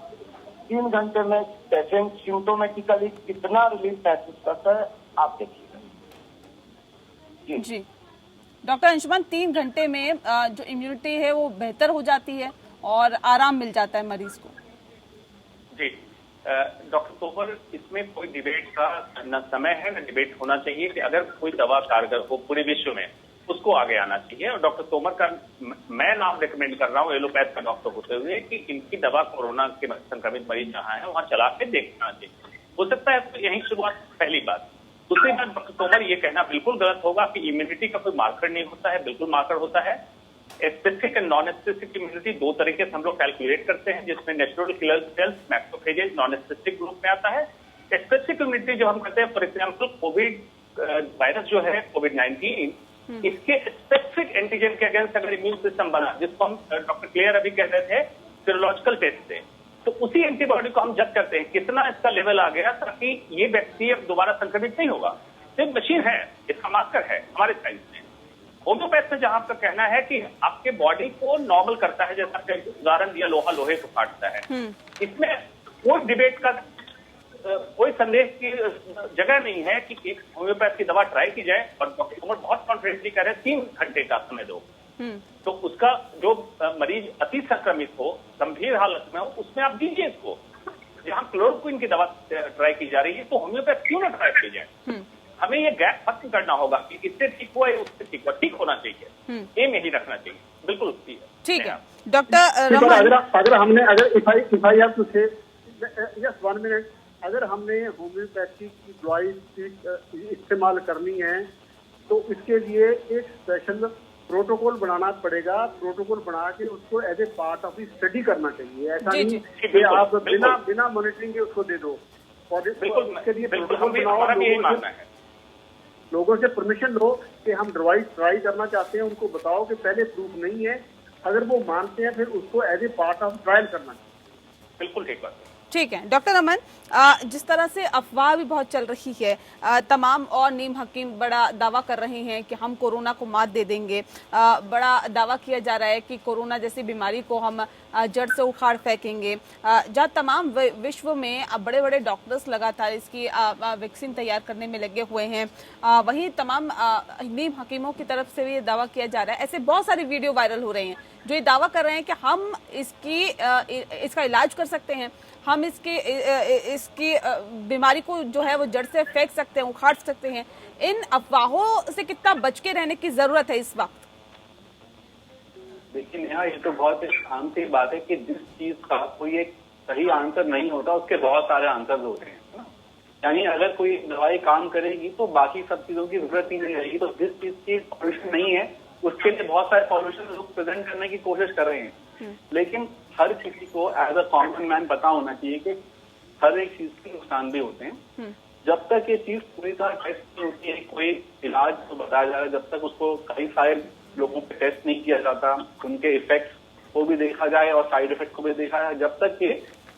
3 घंटे में पेशेंट सिम्टोमेटिकली कितना रिलीफ महसूस करता है आप देखिएगा। जी डॉक्टर अंशुमन, 3 घंटे में जो इम्यूनिटी है वो बेहतर हो जाती है और आराम मिल जाता है मरीज को। जी डॉक्टर तोमर, इसमें कोई डिबेट का न समय है न डिबेट होना चाहिए कि अगर कोई दवा कारगर हो पूरे विश्व में उसको आगे आना चाहिए। और डॉक्टर तोमर का मैं नाम रिकमेंड कर रहा हूँ एलोपैथ का डॉक्टर होते हुए कि इनकी दवा कोरोना के संक्रमित मरीज जहाँ है वहाँ चला के देखना चाहिए। हो सकता है तो यही शुरुआत, पहली बात। दूसरी बात, डॉक्टर तोमर ये कहना बिल्कुल गलत होगा कि इम्यूनिटी का कोई मार्कर नहीं होता है। बिल्कुल मार्कर होता है। Specific and non specific immunity 2 तरीके से हम लोग कैलकुलेट करते हैं, जिसमें natural killer cells, macrophages non specific group में आता है। स्पेसिफिक इम्यूनिटी जो हम करते हैं, फॉर एग्जाम्पल कोविड वायरस जो है कोविड-19, इसके स्पेसिफिक एंटीजन के अगेंस्ट अगर इम्यून सिस्टम बना, जिसको हम डॉक्टर क्लियर अभी कह रहे थे सीरोलॉजिकल टेस्ट से, तो उसी एंटीबॉडी को हम जज करते हैं कितना इसका लेवल आ गया ताकि ये व्यक्ति अब दोबारा संक्रमित नहीं होगा। तो मशीन है, इसका मार्कर है हमारे साइंस में। होम्योपैथ में जहां आपका कहना है कि आपके बॉडी को नॉर्मल करता है, जैसा कि उदाहरण दिया लोहा लोहे को काटता है, इसमें कोई डिबेट का कोई संदेह की जगह नहीं है कि एक होम्योपैथ की दवा ट्राई की जाए। और डॉक्टर तोमर बहुत कॉन्फिडेंटली कह रहे हैं 3 घंटे का समय दो, तो उसका जो मरीज अति संक्रमित हो, गंभीर हालत में हो, उसमें आप दीजिए इसको। जहां क्लोरोक्विन की दवा ट्राई की जा रही है तो होम्योपैथ क्यों ना ट्राई की जाए। हमें ये गैप खत्म करना होगा कि इससे ठीक हुआ या उससे ठीक हुआ, ठीक होना चाहिए, एम यही रखना चाहिए। बिल्कुल ठीक है डॉक्टर रमन। अगर हमने इफ आई हैव टू से जस्ट 1 मिनट, अगर हमने होम्योपैथी की दवाई इस्तेमाल करनी है तो इसके लिए एक स्पेशल प्रोटोकॉल बनाना पड़ेगा। प्रोटोकॉल बना के उसको as a part of the study करना चाहिए। ऐसा नहीं कि आप बिना मॉनिटरिंग के उसको दे दो। इसके लिए प्रोटोकॉल बनाओ, लोगों से परमिशन लो कि हम दवाई ट्राई करना चाहते हैं, उनको बताओ कि पहले प्रूफ नहीं है, अगर वो मानते हैं फिर उसको as a part of trial करना चाहिए। बिल्कुल ठीक बात। ठीक है डॉक्टर रमन, जिस तरह से अफवाह भी बहुत चल रही है, तमाम और नीम हकीम बड़ा दावा कर रहे हैं कि हम कोरोना को मात दे देंगे। बड़ा दावा किया जा रहा है कि कोरोना जैसी बीमारी को हम जड़ से उखाड़ फेंकेंगे। जहाँ तमाम विश्व में बड़े बड़े डॉक्टर्स लगातार इसकी वैक्सीन तैयार करने में लगे हुए हैं, वहीं तमाम नीम हकीमों की तरफ से भी ये दावा किया जा रहा है। ऐसे बहुत सारे वीडियो वायरल हो रहे हैं जो ये दावा कर रहे हैं कि हम इसका इलाज कर सकते हैं, हम इसकी बीमारी को जो है वो जड़ से फेंक सकते हैं, उखाड़ सकते हैं। इन अफवाहों से कितना बच के रहने की जरूरत है इस वक्त? लेकिन यहाँ ये तो बहुत आम सी बात है कि जिस चीज का कोई एक सही आंसर नहीं होता उसके बहुत सारे आंसर होते हैं ना। यानी अगर कोई दवाई काम करेगी तो बाकी सब चीजों की जरूरत ही नहीं रहेगी। तो जिस चीज की सॉल्यूशन नहीं है उसके लिए बहुत सारे सॉल्यूशन लोग प्रेजेंट करने की कोशिश कर रहे हैं, लेकिन हर किसी को एज अ कॉमन मैन पता होना चाहिए कि हर एक चीज के नुकसान भी होते हैं। जब तक ये चीज पूरी तरह टेस्ट नहीं होती है, कोई इलाज तो बताया जा रहा है, जब तक उसको कई सारे लोगों पे टेस्ट नहीं किया जाता, उनके इफेक्ट्स को भी देखा जाए और साइड इफेक्ट को भी देखा जाए, जब तक ये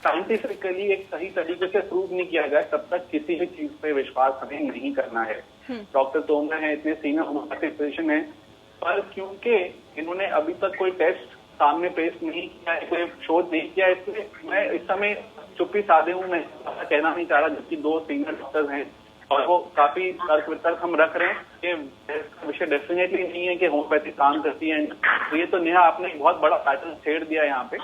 साइंटिफिकली एक सही तरीके से प्रूव नहीं किया जाए, तब तक किसी भी चीज पे विश्वास हमें नहीं करना है। डॉक्टर तोमर है, इतने सीनियर होम्योपैथिक फिजिशियन है, पर क्योंकि इन्होंने अभी तक कोई टेस्ट सामने पेश नहीं किया है, कोई शोध नहीं किया, इसलिए मैं इस समय चुप्पी साधे हूँ, मैं कहना नहीं चाह रहा, जबकि 2 सीनियर डॉक्टर्स हैं और वो काफी तर्क वितर्क हम रख रहे हैं कि विषय डेफिनेटली नहीं है कि होम्योपैथी काम करती है। तो ये तो नेहा आपने बहुत बड़ा पैटर्न छेड़ दिया यहाँ पे,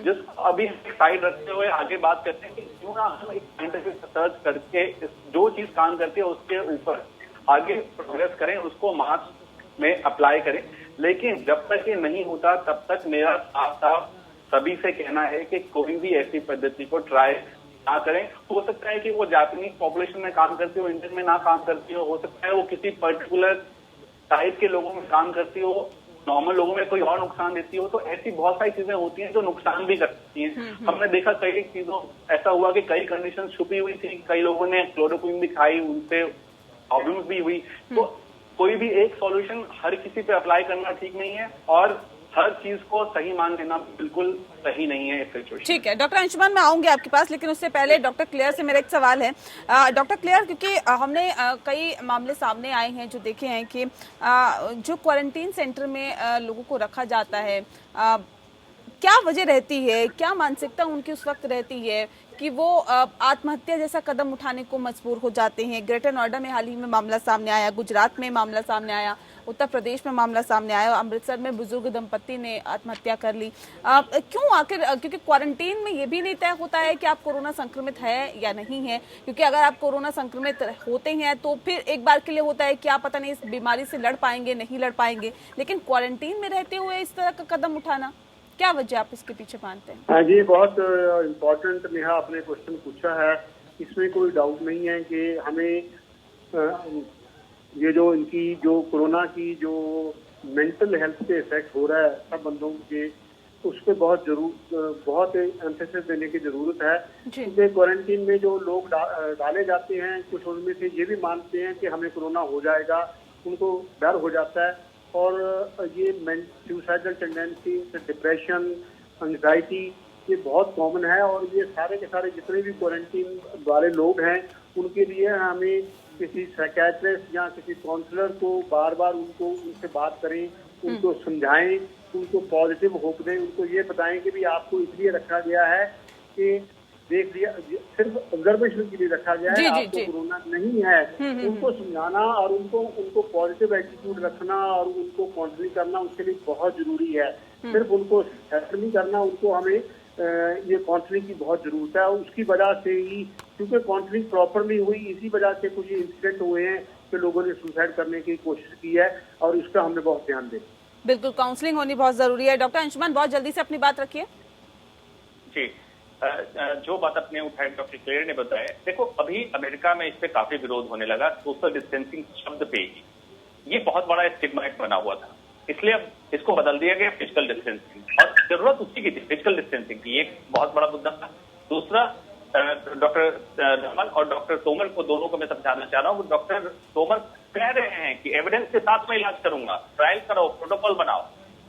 जिस अभी साइड रखते हुए आगे बात करते हैं कि क्यों ना हम एक साइंटिफिक रिसर्च करके जो चीज काम करती है उसके ऊपर आगे प्रोग्रेस करें, उसको मास में अप्लाई करें। लेकिन जब तक ये नहीं होता तब तक मेरा साफ सभी से कहना है कि कोई भी ऐसी पद्धति को ट्राई ना करें। हो सकता है कि वो जापानीज पॉपुलेशन में काम करती हो, इंडियन में ना काम करती हो सकता है वो किसी पर्टिकुलर टाइप के लोगों में काम करती हो, नॉर्मल लोगों में कोई और नुकसान देती हो। तो ऐसी बहुत सारी चीजें होती हैं जो नुकसान भी करती हैं। हमने देखा कई चीजों ऐसा हुआ कि कई कंडीशन छुपी हुई थी, कई लोगों ने क्लोरोक्विन भी खाई, उनसे प्रॉब्लम्स भी हुई। तो कोई भी एक सॉल्यूशन हर किसी पे अप्लाई करना ठीक नहीं है और हर चीज को सही मान लेना बिल्कुल सही नहीं है इस सिचुएशन। ठीक है डॉक्टर अंशुमान, मैं आऊंगी आपके पास, लेकिन उससे पहले डॉक्टर क्लेयर से मेरा एक सवाल है। डॉक्टर क्लेयर, क्योंकि हमने कई मामले सामने आए हैं जो देखे हैं कि जो क्वारंटीन सेंटर में लोगों को रखा जाता है, क्या वजह रहती है, क्या मानसिकता उनकी उस वक्त रहती है कि वो आत्महत्या जैसा कदम उठाने को मजबूर हो जाते हैं? ग्रेटर नोएडा में हाल ही में मामला सामने आया, गुजरात में मामला सामने आया, उत्तर प्रदेश में मामला सामने आया, अमृतसर में बुजुर्ग दंपति ने आत्महत्या कर ली। क्यों आखिर? क्योंकि क्वारंटीन में ये भी नहीं तय होता है कि आप कोरोना संक्रमित है या नहीं है, क्योंकि अगर आप कोरोना संक्रमित होते हैं तो फिर एक बार के लिए होता है कि आप पता नहीं इस बीमारी से लड़ पाएंगे नहीं लड़ पाएंगे, लेकिन क्वारंटीन में रहते हुए इस तरह का कदम उठाना, क्या वजह आप इसके पीछे मानते हैं? हाँ जी, बहुत इम्पोर्टेंट नेहा आपने क्वेश्चन पूछा है। इसमें कोई डाउट नहीं है कि हमें ये जो इनकी जो कोरोना की जो मेंटल हेल्थ पे इफेक्ट हो रहा है सब बंदों के, उस पर बहुत एम्फेसिस देने की जरूरत है। क्योंकि क्वारंटीन में जो लोग डाले जाते हैं, कुछ उनमें से ये भी मानते हैं कि हमें कोरोना हो जाएगा, उनको डर हो जाता है, और ये सुसाइडल टेंडेंसी, डिप्रेशन, एंजाइटी ये बहुत कॉमन है। और ये सारे के सारे जितने भी क्वारंटीन वाले लोग हैं उनके लिए हमें किसी साइकियाट्रिस्ट या किसी काउंसलर को बार बार उनसे बात करें, उनको समझाएं, उनको पॉजिटिव होप दें, उनको ये बताएं कि भी आपको इसलिए रखा गया है कि देख लिया, सिर्फ ऑब्जर्वेशन के लिए रखा गया है, आपको कोरोना नहीं है। उनको समझाना और उनको पॉजिटिव एटीट्यूड रखना और उनको काउंसलिंग करना उसके लिए बहुत जरूरी है। सिर्फ उनको हेल्प नहीं करना, उनको हमें ये काउंसलिंग की बहुत जरूरत है। उसकी वजह से ही, क्योंकि काउंसलिंग प्रॉपरली हुई, इसी वजह से कुछ इंसिडेंट हुए हैं कि लोगों ने सुसाइड करने की कोशिश की है, और इसका हमने बहुत ध्यान दें। बिल्कुल, काउंसलिंग होनी बहुत जरूरी है। डॉक्टर अंशुमान, बहुत जल्दी से अपनी बात रखिए। जी, जो बात अपने उठाई डॉक्टर क्लेयर ने बताया, देखो अभी अमेरिका में इस पे काफी विरोध होने लगा, सोशल डिस्टेंसिंग शब्द पे ही ये बहुत बड़ा स्टिग्मेट बना हुआ था, इसलिए अब इसको बदल दिया गया फिजिकल डिस्टेंसिंग, और जरूरत उसी की थी, फिजिकल डिस्टेंसिंग की, एक बहुत बड़ा मुद्दा था। दूसरा, डॉक्टर रमन और डॉक्टर तोमर को, दोनों को मैं समझाना चाह रहा हूँ, डॉक्टर तोमर कह रहे हैं कि एविडेंस के साथ में इलाज करूंगा, ट्रायल करो, प्रोटोकॉल बनाओ,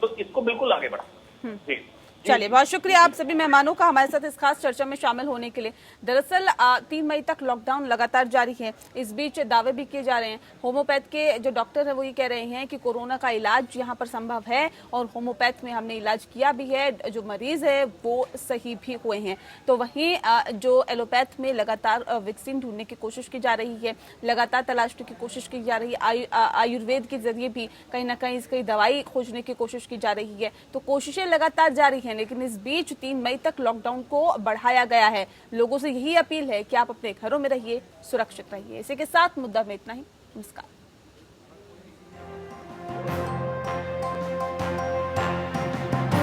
तो इसको बिल्कुल आगे बढ़ाओ। जी, चलिए, बहुत शुक्रिया आप सभी मेहमानों का हमारे साथ इस खास चर्चा में शामिल होने के लिए। दरअसल 3 मई तक लॉकडाउन लगातार जारी है। इस बीच दावे भी किए जा रहे हैं, होम्योपैथ के जो डॉक्टर है वो ये कह रहे हैं कि कोरोना का इलाज यहाँ पर संभव है, और होम्योपैथ में हमने इलाज किया भी है, जो मरीज है वो सही भी हुए हैं। तो वहीं जो एलोपैथ में लगातार वैक्सीन ढूंढने की कोशिश की जा रही है, लगातार तलाशने की कोशिश की जा रही है, आयुर्वेद के जरिए भी कहीं ना कहीं इसकी दवाई खोजने की कोशिश की जा रही है। तो कोशिशें लगातार जारी हैं, लेकिन इस बीच 3 मई तक लॉकडाउन को बढ़ाया गया है। लोगों से यही अपील है कि आप अपने घरों में रहिए, सुरक्षित रहिए। इसी के साथ मुद्दा में इतना ही। नमस्कार।